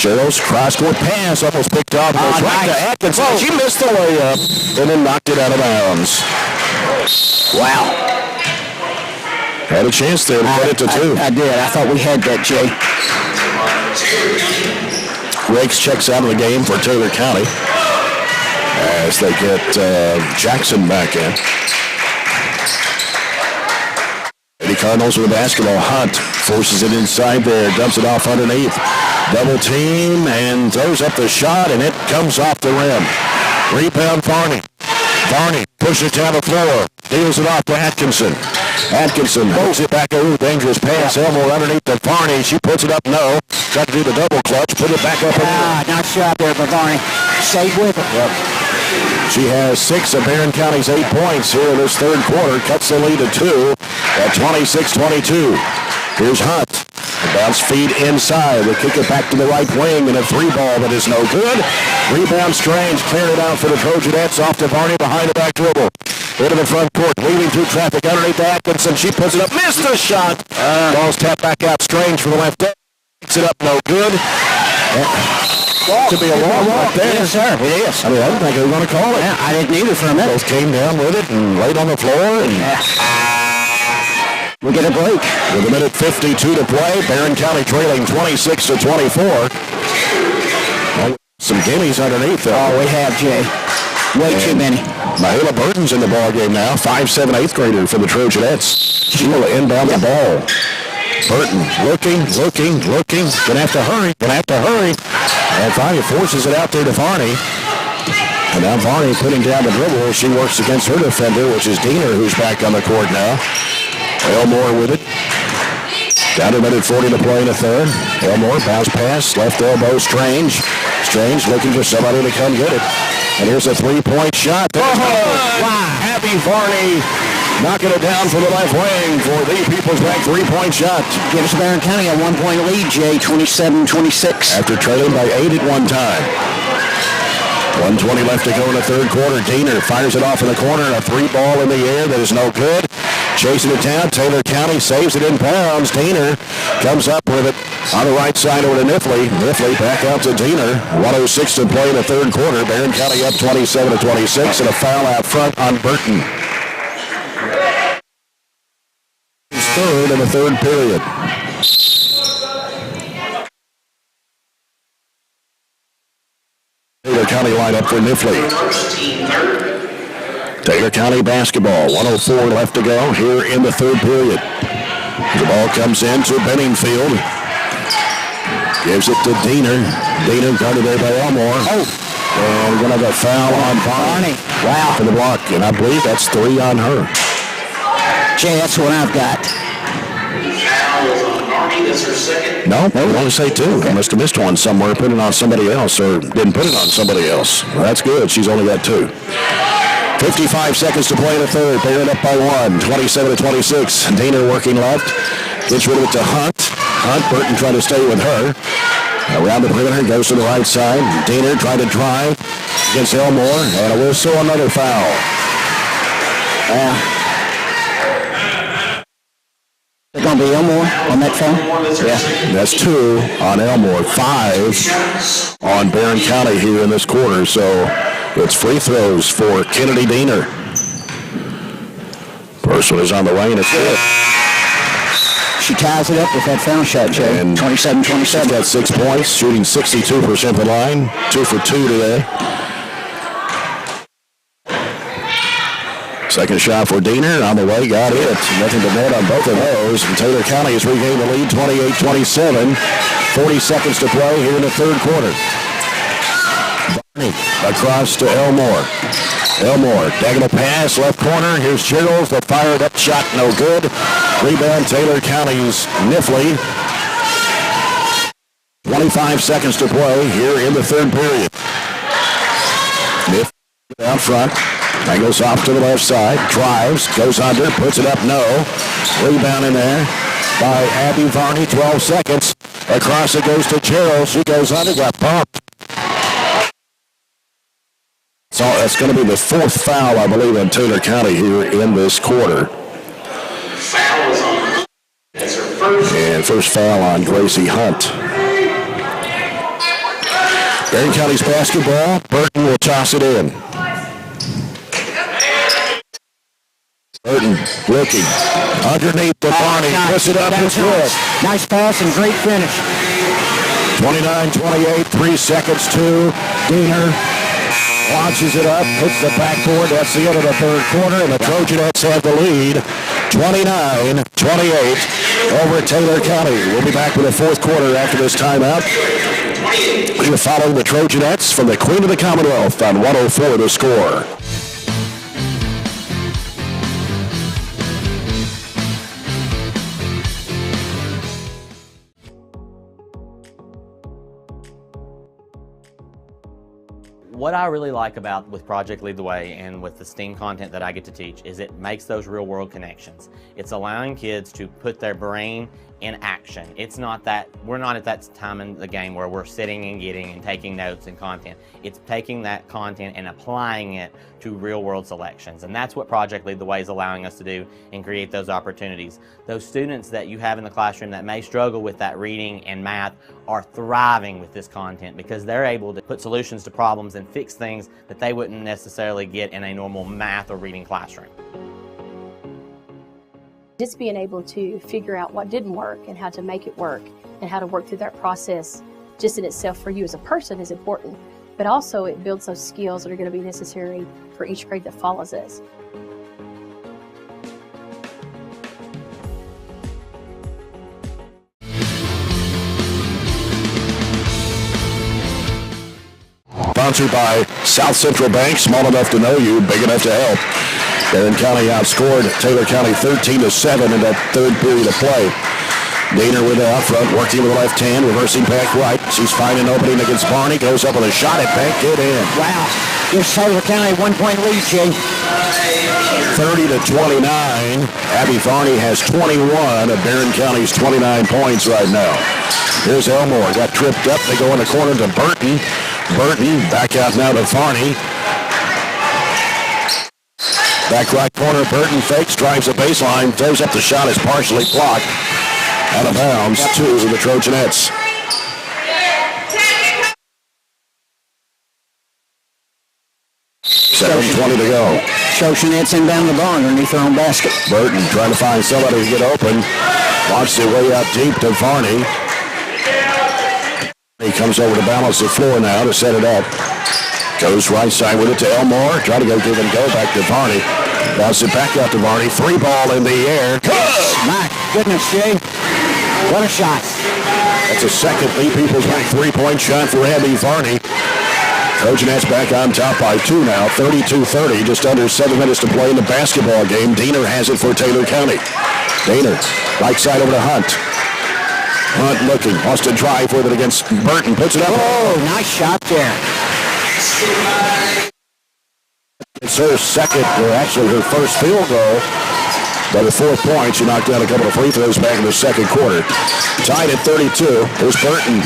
A: Gerald's cross-court pass almost picked off. Goes right to Atkinson. Oh. She missed the layup and then knocked it out of bounds. Wow. Had a chance there to put it to 2.
B: I did. I thought we had that, Jay.
A: Rakes checks out of the game for Taylor County as they get Jackson back in. The Cardinals with the basketball. Hunt forces it inside there, dumps it off underneath. Double team and throws up the shot, and it comes off the rim. Rebound Varney. Varney pushes it down the floor, deals it off to Atkinson. Atkinson holds it back over, dangerous pass. Elmore underneath to Varney. She puts it up, no. Tried to do the double clutch, put it back up.
B: Nice shot there by Varney. Stayed with it.
A: Yep. She has 6 of Barren County's 8 points here in this 3rd quarter. Cuts the lead to 2 at 26-22. Here's Hunt. The bounce feed inside. They kick it back to the right wing and a 3-ball that is no good. Rebound Strange. Cleared it out for the Trojanettes. Off to Varney behind the back dribble. Into the front court. Weaving through traffic underneath to Atkinson. She puts it up. Missed the shot. Ball's tapped back out. Strange for the left end. Picks it up. No good. To be a long right there.
B: Yes, sir. It is.
A: I mean, I didn't think they were going to call it.
B: Yeah, I didn't either for a minute.
A: Both came down with it and laid on the floor. And
B: we get a break.
A: With a minute 52 to play, Barren County trailing 26-24. Some gimmies underneath though.
B: Oh, we have, Jay. Way too many.
A: Mahala Burton's in the ball game now. 5'7", 8th grader for the Trojanettes. She will inbound the ball. Burton looking. Gonna have to hurry. And finally forces it out there to Varney. And now Varney putting down the dribble. She works against her defender, which is Diener, who's back on the court now. Elmore with it. Down to a minute 40 to play in the 3rd. Elmore bounce pass, left elbow, Strange. Strange looking for somebody to come get it. And here's a 3-point shot. Wow. Abby Varney knocking it down from the left wing for the People's Bank 3-point shot.
B: Gives Barren County a 1-point lead, Jay, 27-26.
A: After trailing by 8 at one time. 1:20 left to go in the 3rd quarter. Diener fires it off in the corner. A 3-ball in the air that is no good. Chasing it down. Taylor County saves it in bounds. Diener comes up with it on the right side over to Nifley. Nifley back out to Diener. 1:06 to play in the 3rd quarter. Barren County up 27-26 and a foul out front on Burton. 3rd in the 3rd period. Taylor County lineup for Nifley. Taylor County basketball, 1:04 left to go here in the 3rd period. The ball comes in to Benningfield. Gives it to Diener. Diener guarded there by Elmore. And we're going to have a foul on Varney.
B: Wow.
A: For the block, and I believe that's 3 on her.
B: Jay, that's what I've got.
A: No, I want to say 2. I must have missed one somewhere, put it on somebody else, or didn't put it on somebody else. Well, that's good. She's only got 2. 55 seconds to play in the 3rd. Barren up by 1, 27-26. Diener working left. Gets rid of it to Hunt. Hunt, Burton trying to stay with her. Around the perimeter, goes to the right side. Diener trying to drive against Elmore, and a whistle, another foul.
B: It's going to be Elmore on that foul?
A: Yeah. That's 2 on Elmore, 5 on Barren County here in this quarter. So It's free throws for Kennedy Diener. First one is on the way, and it's good.
B: She ties it up with that foul shot, Jay.
A: And
B: 27-27.
A: She's got 6 points, shooting 62% the line. 2 for 2 today. Second shot for Diener, on the way, got it. Nothing but net on both of those. And Taylor County has regained the lead, 28-27. 40 seconds to play here in the third quarter. Barney across to Elmore. Elmore, diagonal pass, left corner. Here's Gerald. The fired up shot, no good. Rebound, Taylor County's Nifley. 25 seconds to play here in the third period. Nifley out front. Angles off to the left side. Drives, goes under, puts it up, no. Rebound in there by Abby Varney. 12 seconds. Across it goes to Gerald. She goes under, got bumped. So that's going to be the fourth foul, I believe, on Taylor County here in this quarter. And first foul on Gracie Hunt. Barren County's basketball. Burton will toss it in. Burton looking underneath the Barney. Puts it up, it's good.
B: Nice pass and great finish.
A: 29-28, 3 seconds to Diener. Launches it up, hits the backboard. That's the end of the third quarter, and the Trojanettes have the lead, 29-28 over Taylor County. We'll be back with the fourth quarter after this timeout. We're following the Trojanettes from the Queen of the Commonwealth on 104 The Score.
M: What I really like with Project Lead the Way and with the STEAM content that I get to teach is it makes those real world connections. It's allowing kids to put their brain in action. It's not that, we're not at that time in the game where we're sitting and getting and taking notes and content. It's taking that content and applying it to real world selections. And that's what Project Lead the Way is allowing us to do and create those opportunities. Those students that you have in the classroom that may struggle with that reading and math are thriving with this content because they're able to put solutions to problems and fix things that they wouldn't necessarily get in a normal math or reading classroom.
N: Just being able to figure out what didn't work and how to make it work and how to work through that process just in itself for you as a person is important, but also it builds those skills that are going to be necessary for each grade that follows us.
A: Sponsored by South Central Bank, small enough to know you, big enough to help. Barren County outscored Taylor County 13-7 in that third period of play. Diener with it out front, working with the left hand, reversing back right. She's finding an opening against Barney, goes up with a shot at bank, get in.
B: Wow, gives Taylor County 1 point lead, Jay.
A: 30-29. Abby Varney has 21 of Barren County's 29 points right now. Here's Elmore, got tripped up. They go in the corner to Burton. Burton back out now to Varney. Back right corner, Burton fakes, drives the baseline, throws up the shot, is partially blocked. Out of bounds to the Trojanettes. $7:20 to go.
B: Trojanettes inbound the ball underneath their own basket.
A: Burton trying to find somebody to get open. Launches it way out deep to Varney. He comes over to balance the floor now to set it up. Goes right side with it to Elmore. Try to go give and go back to Varney. Bounce it back out to Varney. 3 ball in the air. Good!
B: My goodness, Jay. What a shot.
A: That's a second Lee Peoples Bank 3-point shot for Abby Varney. Trojanettes back on top by 2 now. 32-30. Just under 7 minutes to play in the basketball game. Diener has it for Taylor County. Diener, right side over to Hunt. Hunt looking. Wants to drive with it against Burton. Puts it up.
B: Oh, nice shot there.
A: It's her second, or actually her first field goal. By the 4th point, she knocked down a couple of free throws back in the second quarter. Tied at 32. Here's Burton.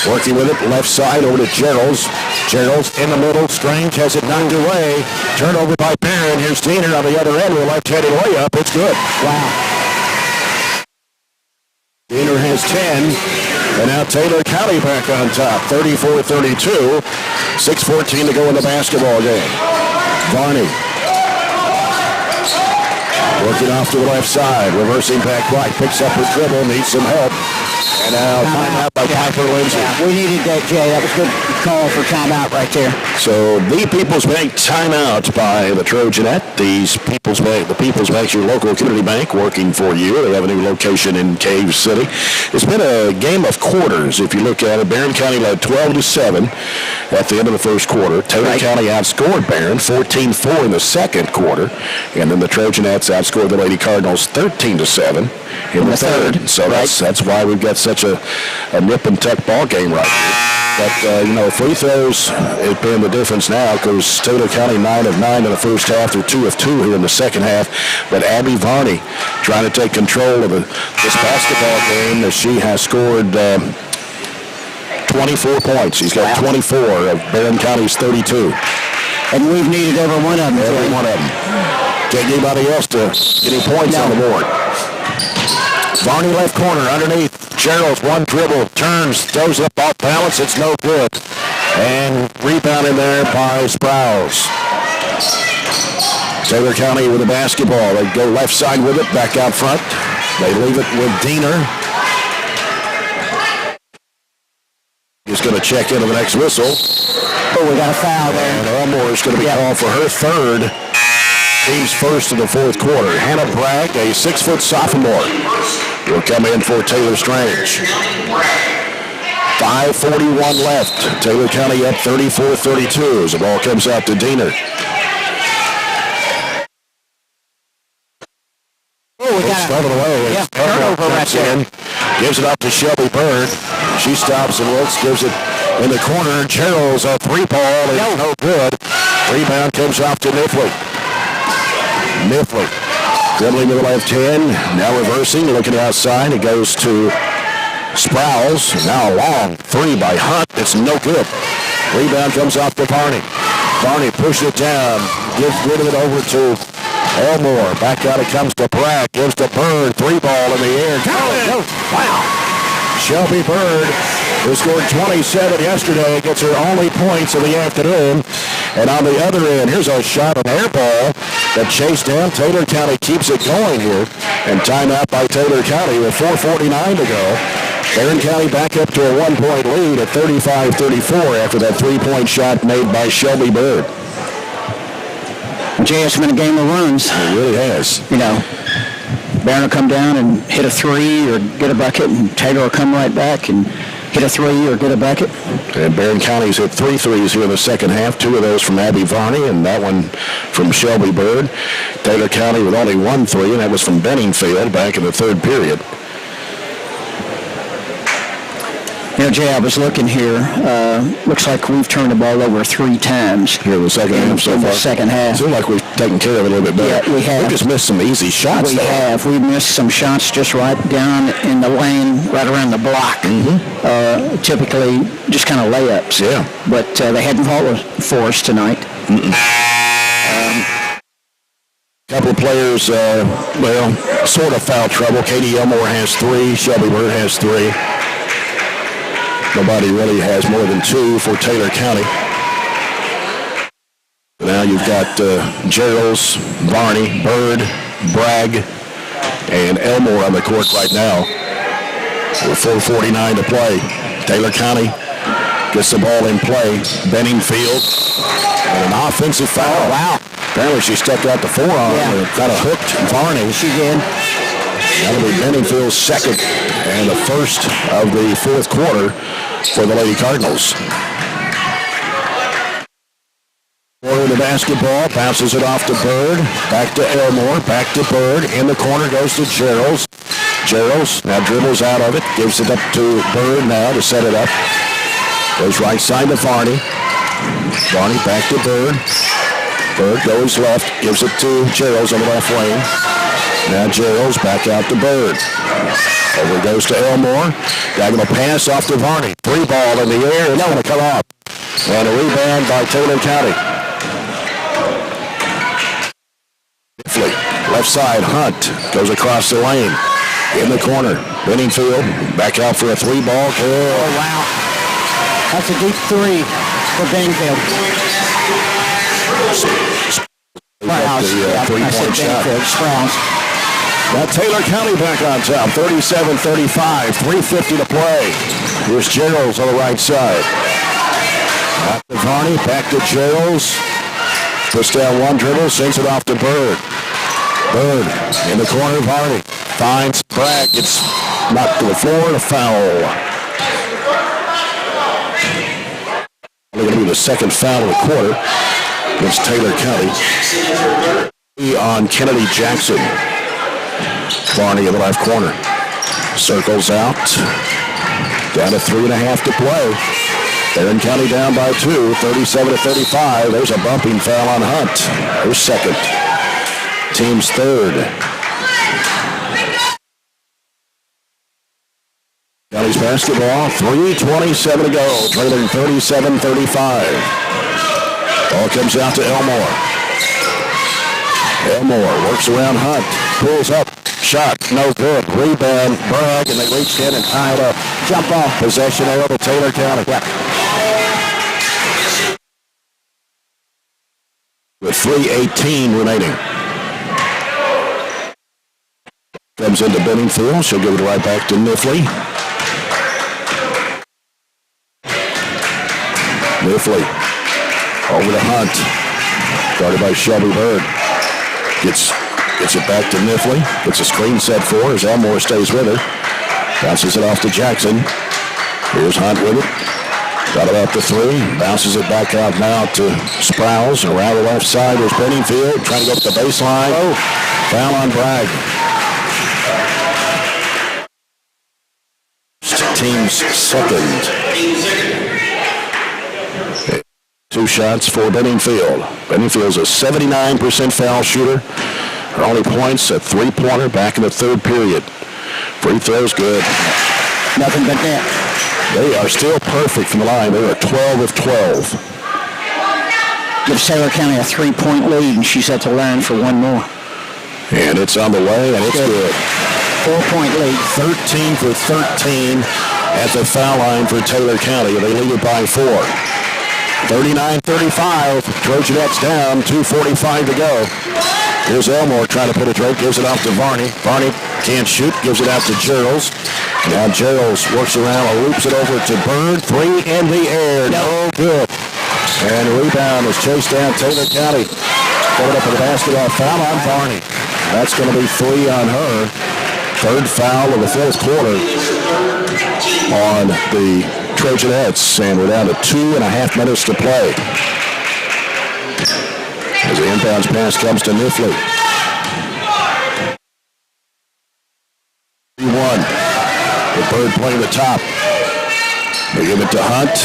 A: Working with it, left side over to Gerald's. Gerald's in the middle. Strange has it knocked away. Turnover by Barren. Here's Diener on the other end with a left-handed layup. It's good.
B: Wow.
A: Diener has 10, and now Taylor County back on top, 34-32. 6:14 to go in the basketball game. Varney working off to the left side, reversing back right, picks up her dribble, needs some help. And now timeout by Piper Lindsay.
B: Yeah, we needed that, Jay. That was a good call for timeout right there.
A: So the People's Bank timeout by the Trojanette. The People's Bank's your local community bank working for you. They have a new location in Cave City. It's been a game of quarters. If you look at it, Barren County led 12-7 at the end of the first quarter. Taylor County outscored Barren 14-4 in the second quarter, and then the Trojanettes outscored the Lady Cardinals 13-7 in the third. So that's why we've got such a nip and tuck ball game right here. But, free throws have been the difference now because Taylor County 9 of 9 in the first half. They're 2 of 2 here in the second half. But Abby Varney trying to take control of this basketball game as she has scored 24 points. She's got 24 of Barren County's 32.
B: And we've needed every one of them.
A: Every one of them. Can't get anybody else to get any points on the board. Varney left corner underneath. Gerald's one dribble, turns, throws up off balance. It's no good. And rebound in there by Sprouse. Taylor County with the basketball. They go left side with it, back out front. They leave it with Diener. He's going to check into the next whistle.
B: Oh, we got a foul there.
A: And Elmore is going to be called for her third. Team's first in the fourth quarter. Hannah Bragg, a 6-foot sophomore, will come in for Taylor Strange. 5:41 left. Taylor County up 34-32 as the ball comes out to Diener.
B: Oh, we got
A: it away.
B: Yeah, turnover right there.
A: Gives it up to Shelby Bird. She stops and looks, gives it in the corner. Gerald's a three ball is no good. Rebound comes off to Mifflin. Dribbling to the left hand, now reversing, looking outside. It goes to Sprouse. Now a long three by Hunt. It's no good. Rebound comes off to Varney. Varney pushes it down, gives rid of it over to Elmore. Back out it comes to Bragg. Gives to Bird. Three ball in the air. Wow. Shelby Bird, who scored 27 yesterday, gets her only points of the afternoon. And on the other end, here's a shot, an air ball that chased down. Taylor County keeps it going here. And timeout by Taylor County with 4:49 to go. Barren County back up to a 1-point lead at 35-34 after that three-point shot made by Shelby Bird.
B: Jay, it's been a game of runs.
A: It really has.
B: Barren will come down and hit a three or get a bucket, and Taylor will come right back and hit a three or get a bucket.
A: And Barren County's hit 3 threes here in the second half, 2 of those from Abby Varney and that one from Shelby Bird. Taylor County with only 1 3, and that was from Benningfield back in the third period.
B: Jay, I was looking here. Looks like we've turned the ball over 3 times.
A: Here in the second half so far.
B: The second half.
A: Seems like we've taken care of it a little bit better.
B: Yeah, we have.
A: We've just missed some easy shots.
B: We have. We missed some shots just right down in the lane, right around the block. Typically just kind of layups.
A: Yeah.
B: But they hadn't fallen for us tonight.
A: Couple of players, sort of foul trouble. Katie Elmore has 3. Shelby Bird has 3. Nobody really has more than 2 for Taylor County. Now you've got Gerald's, Varney, Bird, Bragg, and Elmore on the court right now. With 4:49 to play. Taylor County gets the ball in play. Benningfield, and an offensive foul.
B: Wow.
A: Apparently she stepped out the forearm and kind of hooked Varney.
B: She did.
A: That'll be Benningfield's second and the first of the fourth quarter for the Lady Cardinals. Over the basketball, bounces it off to Bird, back to Elmore, back to Bird. In the corner goes to Gerald's. Gerald's now dribbles out of it, gives it up to Bird now to set it up. Goes right side to Varney. Varney back to Bird. Bird goes left, gives it to Gerald's on the left lane. Now Gerald's back out to Bird. Over goes to Elmore. Diagonal pass off to Varney. 3 ball in the air. It's going to come off. And a rebound by Taylor County. Left side, Hunt goes across the lane. In the corner, Benningfield back out for a 3-ball. Good.
B: Oh, wow. That's a deep 3 for Benningfield.
A: Sprouse. The three-point shot.
B: Sprouse.
A: Now Taylor County back on top, 37-35, 3:50 to play. Here's Gerald's on the right side. Back to Varney, back to Gerald's. Puts down one dribble, sends it off to Bird. Bird in the corner, Varney. Finds Bragg, gets knocked to the floor, and a foul. Going to be the second foul of the quarter against Taylor County. On Kennedy Jackson. Varney in the left corner. Circles out. Down to 3.5 to play. Barren County down by 2, 37-35. There's a bumping foul on Hunt. Her second. Team's third. County's basketball, 3:27 to go. Trailing 37-35. Ball comes out to Elmore. Elmore works around Hunt. Pulls up. Shot, no good. Rebound, Bragg, and they reached in and tied up. Jump off. Possession arrow to Taylor County. Yeah. With 3:18 remaining. Comes into Benningfield. She'll give it right back to Miffley. Miffley over to Hunt. Guarded by Shelby Bird. Gets it back to Miffley. Gets a screen set for her as Elmore stays with her. Bounces it off to Jackson. Here's Hunt with it. Got it up to 3. Bounces it back out now to Sprouse. Around the left side is Benningfield. Trying to go up the baseline. Oh, foul on Bragg. Team's second. 2 shots for Benningfield. Benningfield's a 79% foul shooter. Her only points, a 3-pointer back in the third period. Free throws good.
B: Nothing but net.
A: They are still perfect from the line. They are 12 of 12.
B: Gives Taylor County a 3-point lead, and she's had to learn for one more.
A: And it's on the way, and it's good.
B: 4-point lead.
A: 13 for 13 at the foul line for Taylor County. They lead it by 4. 39-35. Trojanettes down. 2:45 to go. Here's Elmore trying to penetrate. Gives it off to Varney. Varney can't shoot. Gives it out to Geralds. Now Geralds works around and loops it over to Bird. 3 in the air. No good. And the rebound is chased down. Taylor County coming up with a basketball foul on Varney. That's going to be 3 on her. Third foul of the fourth quarter on the Trojanettes. And we're down to 2.5 minutes to play. As the inbounds pass comes to Miffley. 3-1. The Bird playing the top. They give it to Hunt.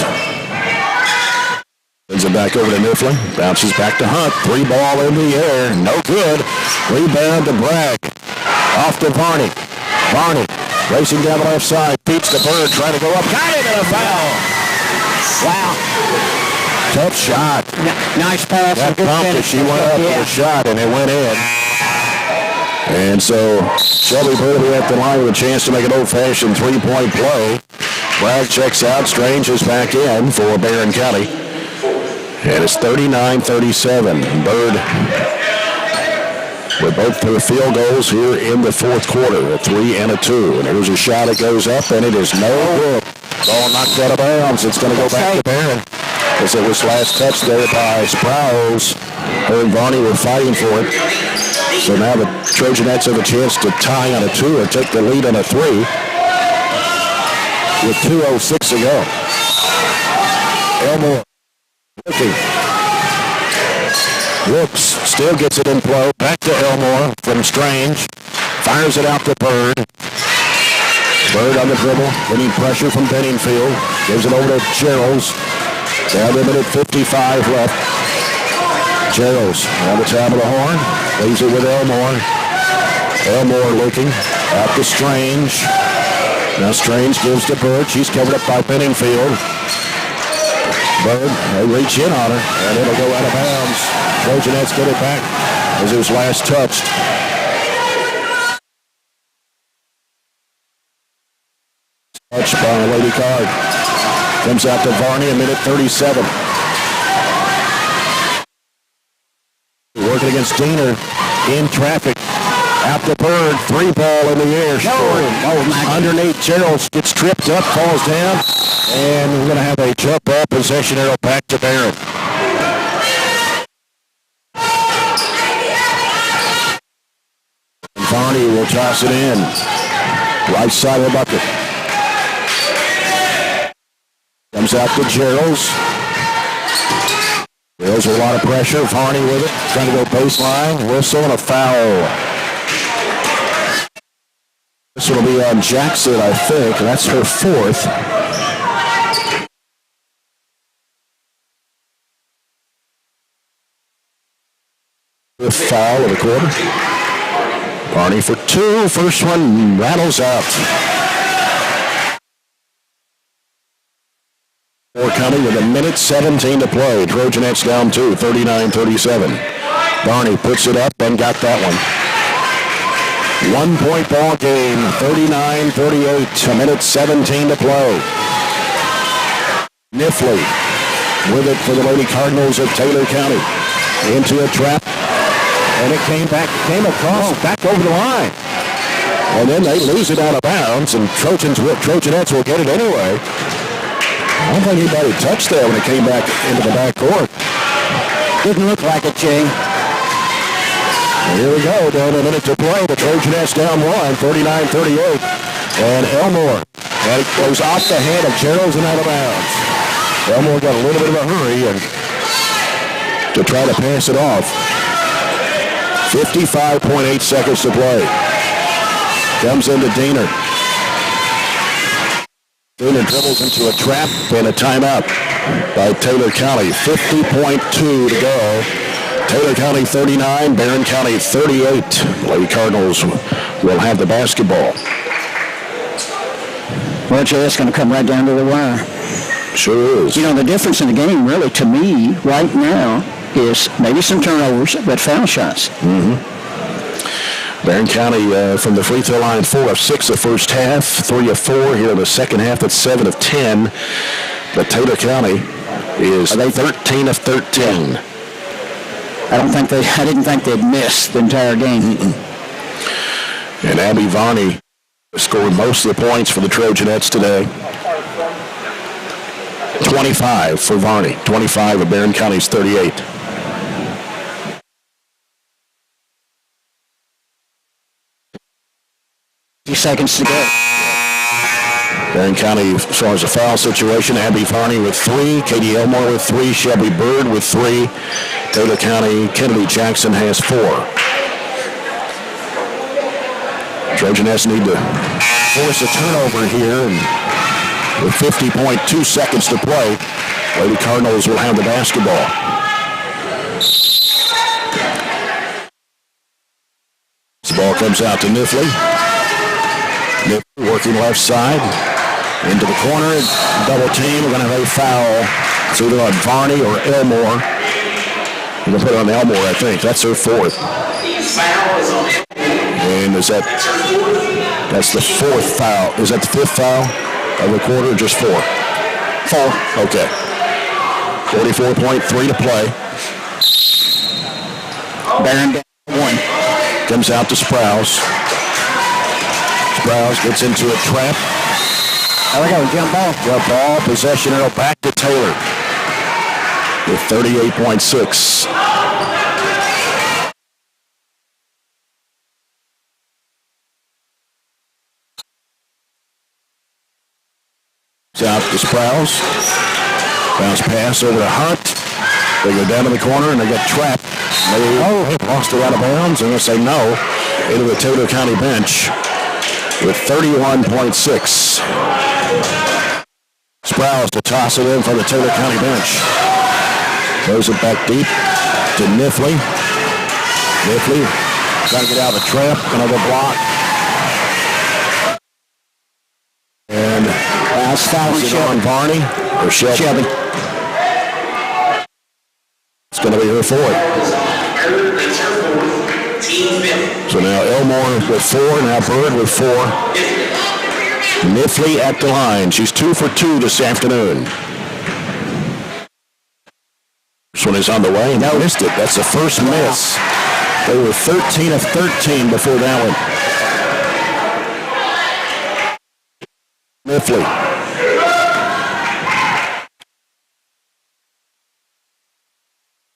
A: Sends it back over to Miffley. Bounces back to Hunt. 3-ball in the air. No good. Rebound to Bragg. Off to Varney. Varney racing down the left side. Beats the Bird. Trying to go up. Got it and a foul. Wow. Tough shot.
B: Nice pass.
A: That bumped as she went up with a shot, and it went in. And so Shelby Bird will be at the line with a chance to make an old-fashioned 3-point play. Bragg checks out. Strange is back in for Barren County. And it's 39-37. Bird with both their field goals here in the fourth quarter, a 3 and a 2. And here's a shot. It goes up, and it is no good. Ball knocked out of bounds. It's going to go back to Barren. As it was last touched there by Sprouse. Her and Varney were fighting for it. So now the Trojanettes have a chance to tie on a 2 or take the lead on a 3 with 2:06 to go. Elmore looking. Looks, still gets it in play. Back to Elmore from Strange. Fires it out to Bird. Bird on the dribble. Getting pressure from Benningfield. Gives it over to Geralds. Down to a minute 55 left. Geralds on the top of the horn. Leaves it with Elmore. Elmore looking. Out to Strange. Now Strange gives to Bird. She's covered up by Benningfield. Bird, they reach in on her, and it'll go out of bounds. Trojanettes get it back as it was last touched. advantage by Lady Card. Comes out to Varney, a minute 37. Working against Diener in traffic. Out the Bird, 3 ball in the air. Underneath, Gerald gets tripped up, falls down, and we're going to have a jump ball possession arrow back to Barren. Varney will toss it in. Right side of the bucket. Comes out to Gerald's. Gerald's with a lot of pressure. Varney with it. Trying to go baseline. Whistle and a foul. This will be on Jackson, I think. That's her 4th. The foul of the quarter. Varney for 2. First one rattles out. Moore County with a minute 17 to play. Trojanettes down 2, 39-37. Varney puts it up and got that one. 1-point ball game, 39-38, a minute 17 to play. Nifley with it for the Lady Cardinals of Taylor County. Into a trap, and it came across, back over the line. And then they lose it out of bounds, and Trojanettes will get it anyway. I don't think anybody touched that when it came back into the back court.
B: Didn't look like it, Jay.
A: Here we go, down a minute to play. The Trojanettes down 1, 39-38. And Elmore, that goes off the hand of Gerald's and out of bounds. Elmore got a little bit of a hurry and to try to pass it off. 55.8 seconds to play. Comes into Diener. Diener dribbles into a trap and a timeout by Taylor County. 50.2 to go. Taylor County 39, Barren County 38. Lady Cardinals will have the basketball.
B: Well, Jay, that's going to come right down to the wire.
A: Sure is.
B: You know, the difference in the game, really, to me, right now, is maybe some turnovers, but foul shots.
A: Barren County from the free throw line, 4 of 6 the first half, 3 of 4 here in the second half. That's 7 of 10. But Taylor County is 13 of 13.
B: I didn't think they'd miss the entire game.
A: And Abby Varney scored most of the points for the Trojanettes today. 25 for Varney. 25 of Barren County's 38.
B: Seconds to go.
A: Barren County, as far as a foul situation, Abby Varney with 3, Katie Elmore with 3, Shelby Bird with 3. Taylor County, Kennedy Jackson has 4. Trojanettes need to force a turnover here, and with 50.2 seconds to play, Lady Cardinals will have the basketball. This ball comes out to Nifley. Nifley working left side. Into the corner, double team. We're going to have a foul. It's either on Varney or Elmore. We're going to put it on Elmore, I think. That's her 4th. And that's the 4th foul. Is that the 5th foul of the quarter or just 4? 4. Okay. 44.3 to play.
B: Barren 1.
A: Comes out to Sprouse. Sprouse gets into a trap.
B: There we go, jump ball.
A: Jump ball, possession arrow back to Taylor with 38.6. Out to Sprouse. Bounce pass over to Hunt. They go down to the corner and they get trapped. They lost it out of bounds. I'm going to say no into the Taylor County bench with 31.6. Sprouse to toss it in for the Taylor County bench. Throws it back deep to Nifley. Nifley trying to get out of the trap. Another block. And
B: That's foul
A: on Varney or Shelby. It's going to be her 4th. So now Elmore with 4, now Bird with 4. Miffley at the line. She's 2 for 2 this afternoon. This one is on the way, and missed it. That's the first miss. They were 13 of 13 before that one. Miffley.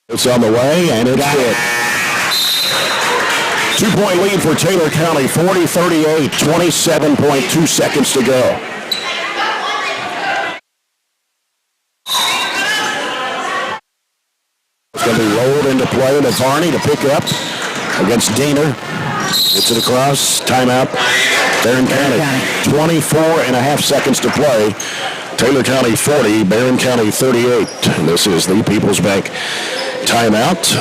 A: It's on the way, and it's good. 2-point lead for Taylor County, 40-38, 27.2 seconds to go. It's going to be rolled into play to Varney to pick up against Diener. Gets it across, timeout. Barren County, 24 and a half seconds to play. Taylor County 40, Barren County 38. And this is the People's Bank timeout.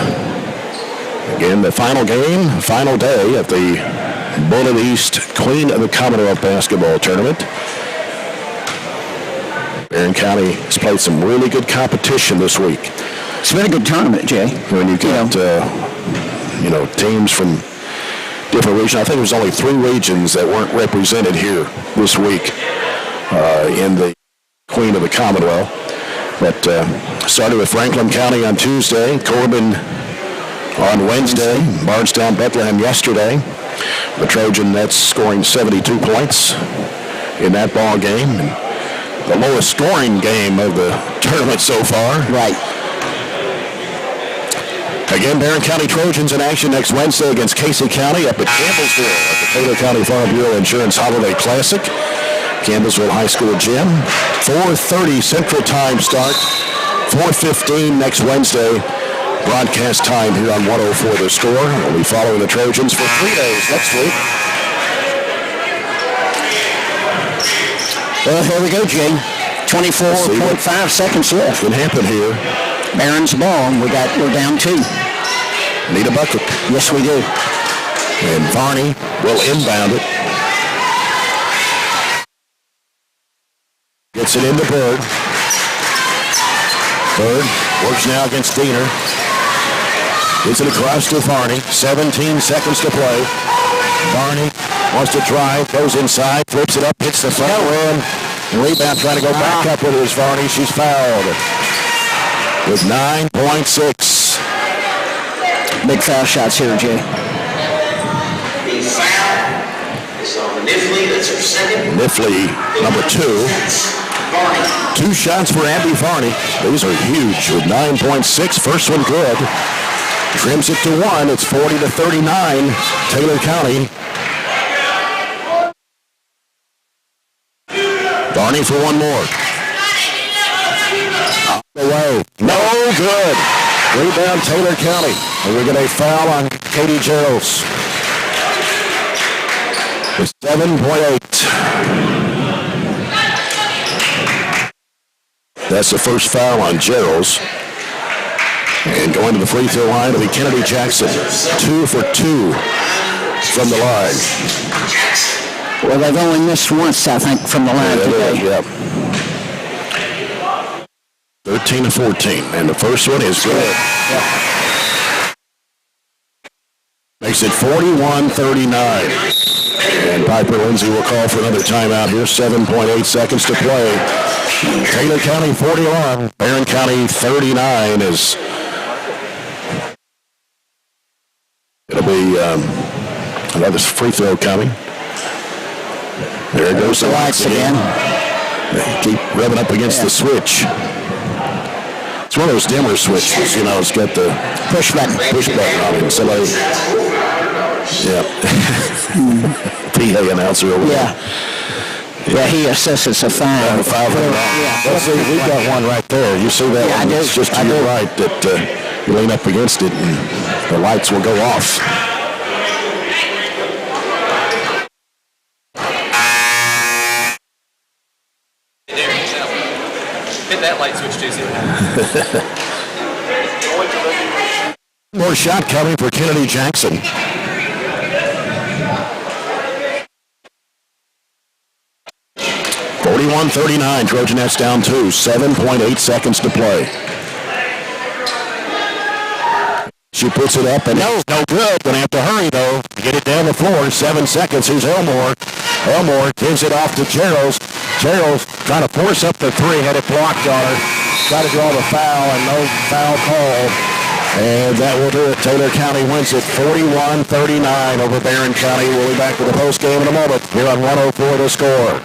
A: Again, the final game, final day at the Bullitt East Queen of the Commonwealth basketball tournament. Barren County has played some really good competition this week.
B: It's been a good tournament, Jay.
A: When you get, teams from different regions. I think there was only 3 regions that weren't represented here this week in the Queen of the Commonwealth. But started with Franklin County on Tuesday, Corbin on Wednesday, Bardstown, Bethlehem yesterday. The Trojanettes scoring 72 points in that ball game. And the lowest scoring game of the tournament so far.
B: Right.
A: Again, Barren County Trojans in action next Wednesday against Casey County up at Campbellsville at the Taylor County Farm Bureau Insurance Holiday Classic. Campbellsville High School Gym. 4:30 Central Time start. 4:15 next Wednesday. Broadcast time here on 104 The Score. We'll be following the Trojans for 3 days next week.
B: Well, here we go, Jay. 24.5 seconds left.
A: What happened here?
B: Barron's ball. We're down 2.
A: Need a bucket.
B: Yes, we do.
A: And Varney will inbound it. Gets it into Bird. Bird works now against Diener. Gets it across to Varney. 17 seconds to play. Varney wants to drive, goes inside, flips it up, hits the front rim. Rebound trying to go back up with it is Varney. She's fouled with 9.6.
B: Big foul shots here, Jay.
R: The foul is on Miffley. That's her second.
A: Miffley, number 2. 2 shots for Abby Varney. These are huge with 9.6. First one good. Trims it to 1. It's 40-39. Taylor County. Varney for one more. Out the way. No good. Rebound Taylor County. And we get a foul on Katie Geralds. With 7.8. That's the first foul on Geralds. And going to the free throw line will be Kennedy Jackson. 2 for 2 from the line.
B: Well, they've only missed once, I think, from the line today.
A: Yeah. 13-14, and the first one is good.
B: Yep.
A: Makes it 41-39. And Piper Lindsay will call for another timeout here. 7.8 seconds to play. Taylor County 41, Barren County 39 is. It'll be another free throw coming. There goes the lights again. They keep revving up against the switch. It's one of those dimmer switches, it's got the push button on it. Somebody, PA announcer over there.
B: Yeah, he assesses a fine.
A: Well, see, we've got one right there. You see that one? It's just to your right that you lean up against it and the lights will go off.
S: Hit that light switch, Jason.
A: More shot coming for Kennedy Jackson. (41-39). Trojanettes down 2. 7.8 seconds to play. She puts it up and no good. Gonna have to hurry though to get it down the floor. 7 seconds. Here's Elmore. Elmore gives it off to Gerald. Gerald trying to force up the three, had it blocked on her. Got to draw the foul, and no foul call. And that will do it. Taylor County wins it 41-39 over Barren County. We'll be back with the post game in a moment here on 104 The Score.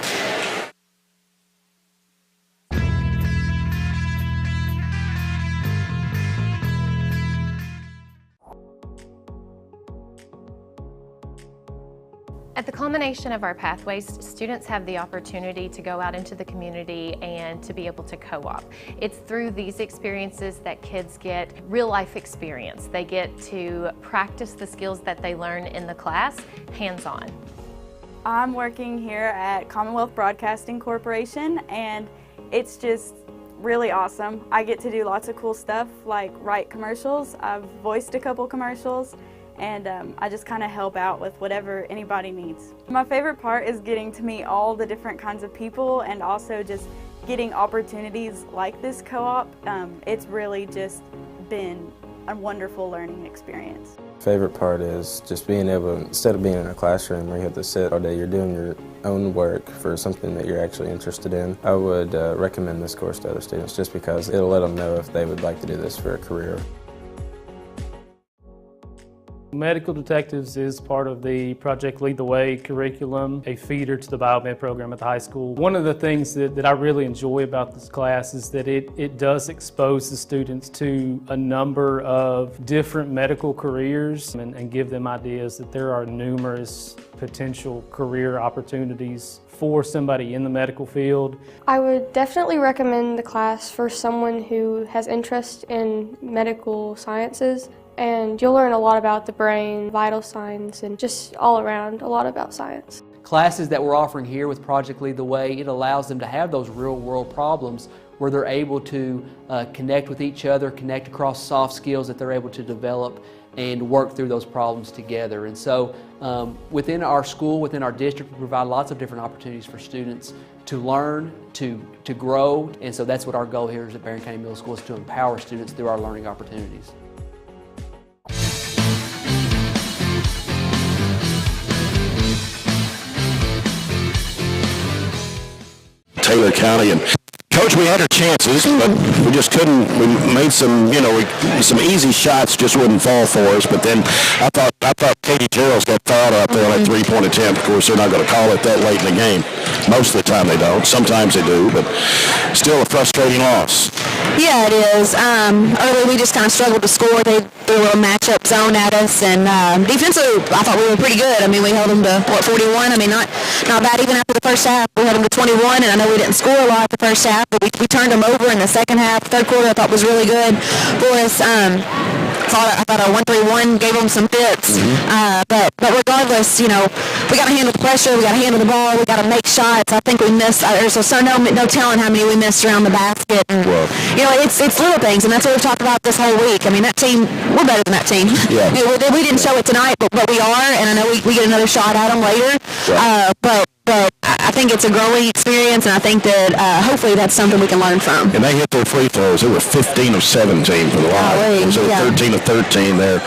O: At the culmination of our pathways, students have the opportunity to go out into the community and to be able to co-op. It's through these experiences that kids get real life experience. They get to practice the skills that they learn in the class hands-on.
P: I'm working here at Commonwealth Broadcasting Corporation, and it's just really awesome. I get to do lots of cool stuff like write commercials. I've voiced a couple commercials, and I just kind of help out with whatever anybody needs. My favorite part is getting to meet all the different kinds of people and also just getting opportunities like this co-op. It's really just been a wonderful learning experience.
Q: Favorite part is just being able, instead of being in a classroom where you have to sit all day, you're doing your own work for something that you're actually interested in. I would recommend this course to other students just because it'll let them know if they would like to do this for a career.
C: Medical Detectives is part of the Project Lead the Way curriculum, a feeder to the biomed program at the high school. One of the things that I really enjoy about this class is that it does expose the students to a number of different medical careers and give them ideas that there are numerous potential career opportunities for somebody in the medical field.
D: I would definitely recommend the class for someone who has interest in medical sciences, and you'll learn a lot about the brain, vital signs, and just all around a lot about science.
E: Classes that we're offering here with Project Lead the Way, it allows them to have those real world problems where they're able to connect with each other, connect across soft skills that they're able to develop and work through those problems together. And so within our school, within our district, we provide lots of different opportunities for students to learn, to grow. And so that's what our goal here is at Barren County Middle School, is to empower students through our learning opportunities.
A: Taylor County, and Coach, we had our chances, but we just couldn't. We made some, some easy shots just wouldn't fall for us. But then I thought Katie Gerald's got fouled out there on that three-point attempt. Of course, they're not going to call it that late in the game. Most of the time they don't. Sometimes they do, but still a frustrating loss.
T: Yeah, it is. Early we just kind of struggled to score. They threw a little matchup zone at us, and defensively I thought we were pretty good. I mean, we held them to 41. I mean, not bad even after the first half. We held them to 21, and I know we didn't score a lot the first half, but we turned them over in the second half. Third quarter I thought was really good for us. I thought our 1-3-1 gave them some fits. But regardless, we got to handle the pressure, we got to handle the ball, we got to make shots. I think we missed. There's no telling how many we missed around the basket. And, it's little things, and that's what we've talked about this whole week. I mean, that team, we're better than that team. Yeah. We didn't show it tonight, but we are, and I know we get another shot at them later. Yeah. But I think it's a growing experience, and I think that hopefully that's something we can learn from.
A: And they hit their free throws. They were 15 of 17 for the line. So 13 of 13 there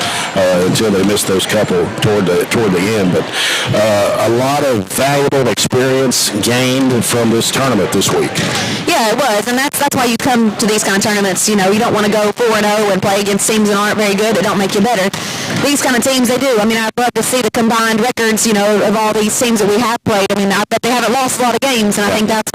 A: until they missed those couple toward the end. But a lot of valuable experience gained from this tournament this week.
T: Yeah, it was, and that's why you come to these kind of tournaments. You don't want to go 4-0 and play against teams that aren't very good, that don't make you better. These kind of teams, they do. I mean, I'd love to see the combined records, of all these teams that we have played. I mean, I bet they haven't lost a lot of games, and I think that's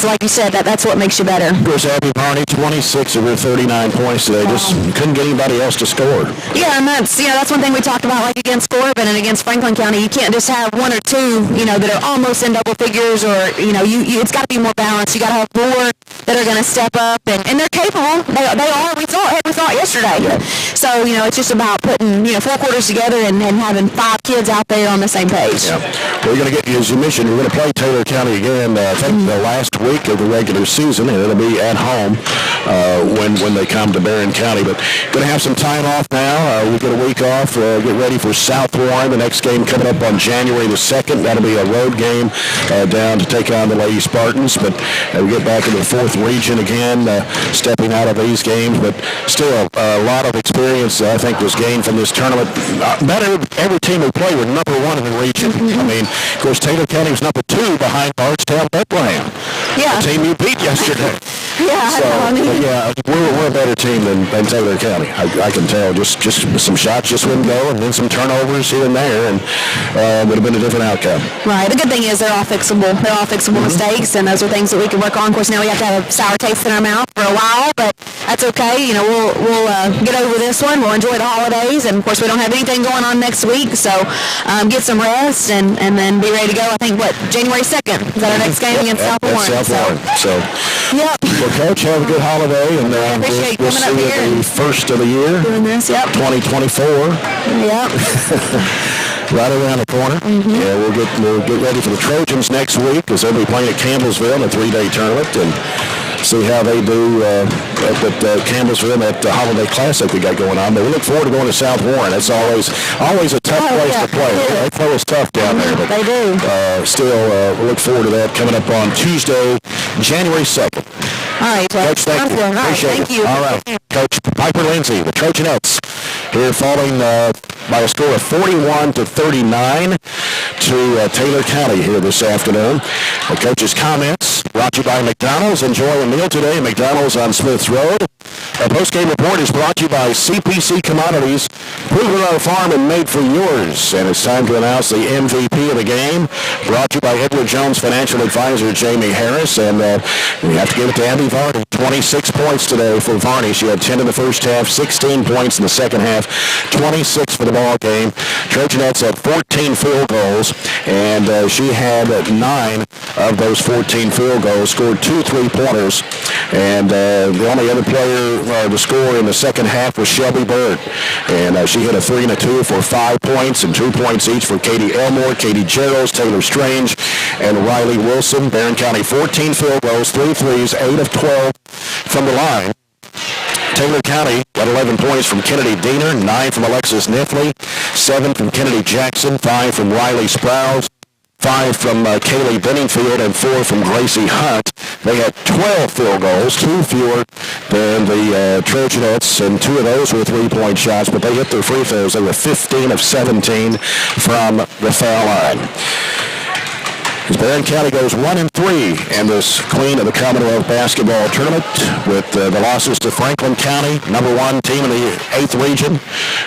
T: like you said, that's what makes you better.
A: Of course, Abby Barney, 26 of her 39 points today. Just couldn't get anybody else to score.
T: Yeah, and that's one thing we talked about, like against Corbin and against Franklin County. You can't just have one or two, that are almost in double figures, or it's got to be more balanced. You got to have more that are going to step up, and they're capable. They are. We saw it yesterday. Yeah. So it's just about putting 4 quarters together and having 5 kids out there on the same page.
A: Yeah. We're going to get, as you mentioned, we're going to play Taylor County again. I think the last week of the regular season, and it'll be at home when they come to Barren County. But going to have some time off now. We've got a week week off. Get ready for South Warren. The next game coming up on January the 2nd. That'll be a road game down to take on the Lady Spartans. But we get back into the 4th region again, stepping out of these games. But still, a lot of experience, I think, was gained from this tournament. About every team we played were number 1 in the region. I mean, of course, Taylor County was number 2 behind Bardstown Bethlehem.
T: Yeah.
A: The team you beat yesterday.
T: Yeah,
A: So,
T: I mean,
A: but yeah, we're a better team than Taylor County. I can tell. Just some shots just wouldn't go, and then some turnovers here and there, and would have been a different outcome.
T: right. The good thing is they're all fixable. They're all fixable mistakes, and those are things that we can work on. Of course, now we have to have a sour taste in our mouth for a while, but that's okay. You know, we'll get over this one. We'll enjoy the holidays, and of course, we don't have anything going on next week, so get some rest and then be ready to go. I think January 2nd is that our next game against South Warren.
A: South Warren. So,
T: yep.
A: Well, Coach, have a good holiday, and
T: appreciate
A: we'll
T: coming
A: see
T: up
A: you
T: here
A: at the first of the year.
T: Doing this, yep.
A: 2024.
T: Yep.
A: Right around the corner. Yeah, we'll get ready for the Trojans next week because they'll be playing at Campbellsville in a 3-day tournament and see how they do at Campbellsville at the Holiday Classic we got going on. But we look forward to going to South Warren. It's always a tough place to play. They play us tough down there. But
T: they do.
A: Still, we look forward to that coming up on Tuesday, January 2nd.
T: All right,
A: Coach, thank you.
T: All right,
A: Appreciate
T: thank
A: it.
T: you.
A: All right, Coach Piper Lindsay, the Trojanettes, here falling by a score of 41-39 to Taylor County here this afternoon. The coach's comments brought to you by McDonald's. Enjoy a meal today at McDonald's on Smiths Road. Our post-game report is brought to you by CPC Commodities, proven on a farm and made for yours. And it's time to announce the MVP of the game, brought to you by Edward Jones Financial Advisor Jamie Harris. And we have to give it to Abby Varney. 26 points today for Varney. She had 10 in the first half, 16 points in the second half, 26 for the ball game. Trojanettes had 14 field goals, and she had 9 of those 14 field goals, scored 2 3-pointers. And the only other player to score in the second half was Shelby Bird. And she hit a 3 and a 2 for 5 points and 2 points each for Katie Elmore, Katie Gerald, Taylor Strange, and Riley Wilson. Barren County 14 field goals, 3 threes, 8 of 12 from the line. Taylor County got 11 points from Kennedy Diener, 9 from Alexis Nifley, 7 from Kennedy Jackson, 5 from Riley Sprouse, 5 from Kaylee Benningfield, and 4 from Gracie Hunt. They had 12 field goals, 2 fewer than the Trojanettes, and 2 of those were 3-point shots, but they hit their free throws. They were 15 of 17 from the foul line. As Barren County goes 1-3 in this Queen of the Commonwealth basketball tournament with the losses to Franklin County, number 1 team in the 8th region.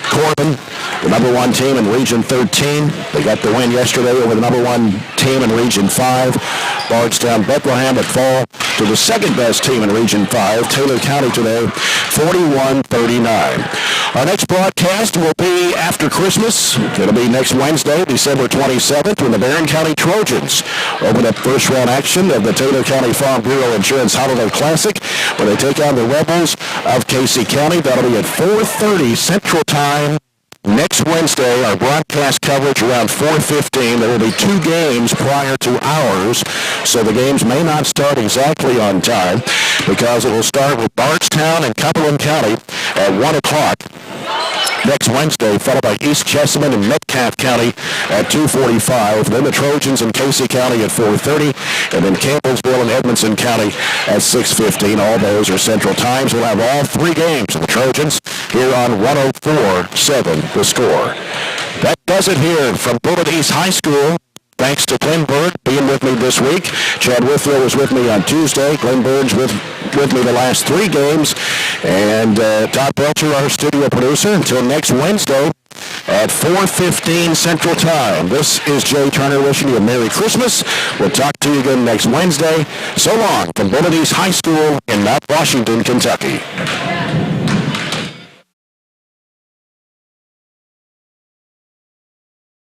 A: Corbin, the number 1 team in Region 13. They got the win yesterday over the number 1 team in Region 5. Bardstown Bethlehem would fall to the second best team in Region 5. Taylor County today, 41-39. Our next broadcast will be after Christmas. It'll be next Wednesday, December 27th, when the Barren County Trojans open up first-round action of the Taylor County Farm Bureau Insurance Holiday Classic, where they take on the Rebels of Casey County. That'll be at 4:30 Central Time next Wednesday. Our broadcast coverage around 4:15. There will be 2 games prior to ours, so the games may not start exactly on time because it will start with Bardstown and Cumberland County at 1 o'clock. Next Wednesday, followed by East Jessamine and Metcalfe County at 2:45. Then the Trojans in Casey County at 4:30, and then Campbellsville and Edmondson County at 6:15. All those are Central Times. We'll have all 3 games of the Trojans here on 104.7 The Score. That does it here from Bullitt East High School. Thanks to Glenn Bird being with me this week. Chad Whitfield was with me on Tuesday. Glenn Bird's with me the last 3 games. And Todd Belcher, our studio producer. Until next Wednesday at 4:15 Central Time. This is Jay Turner wishing you a Merry Christmas. We'll talk to you again next Wednesday. So long from Bullitt East High School in Mount Washington, Kentucky.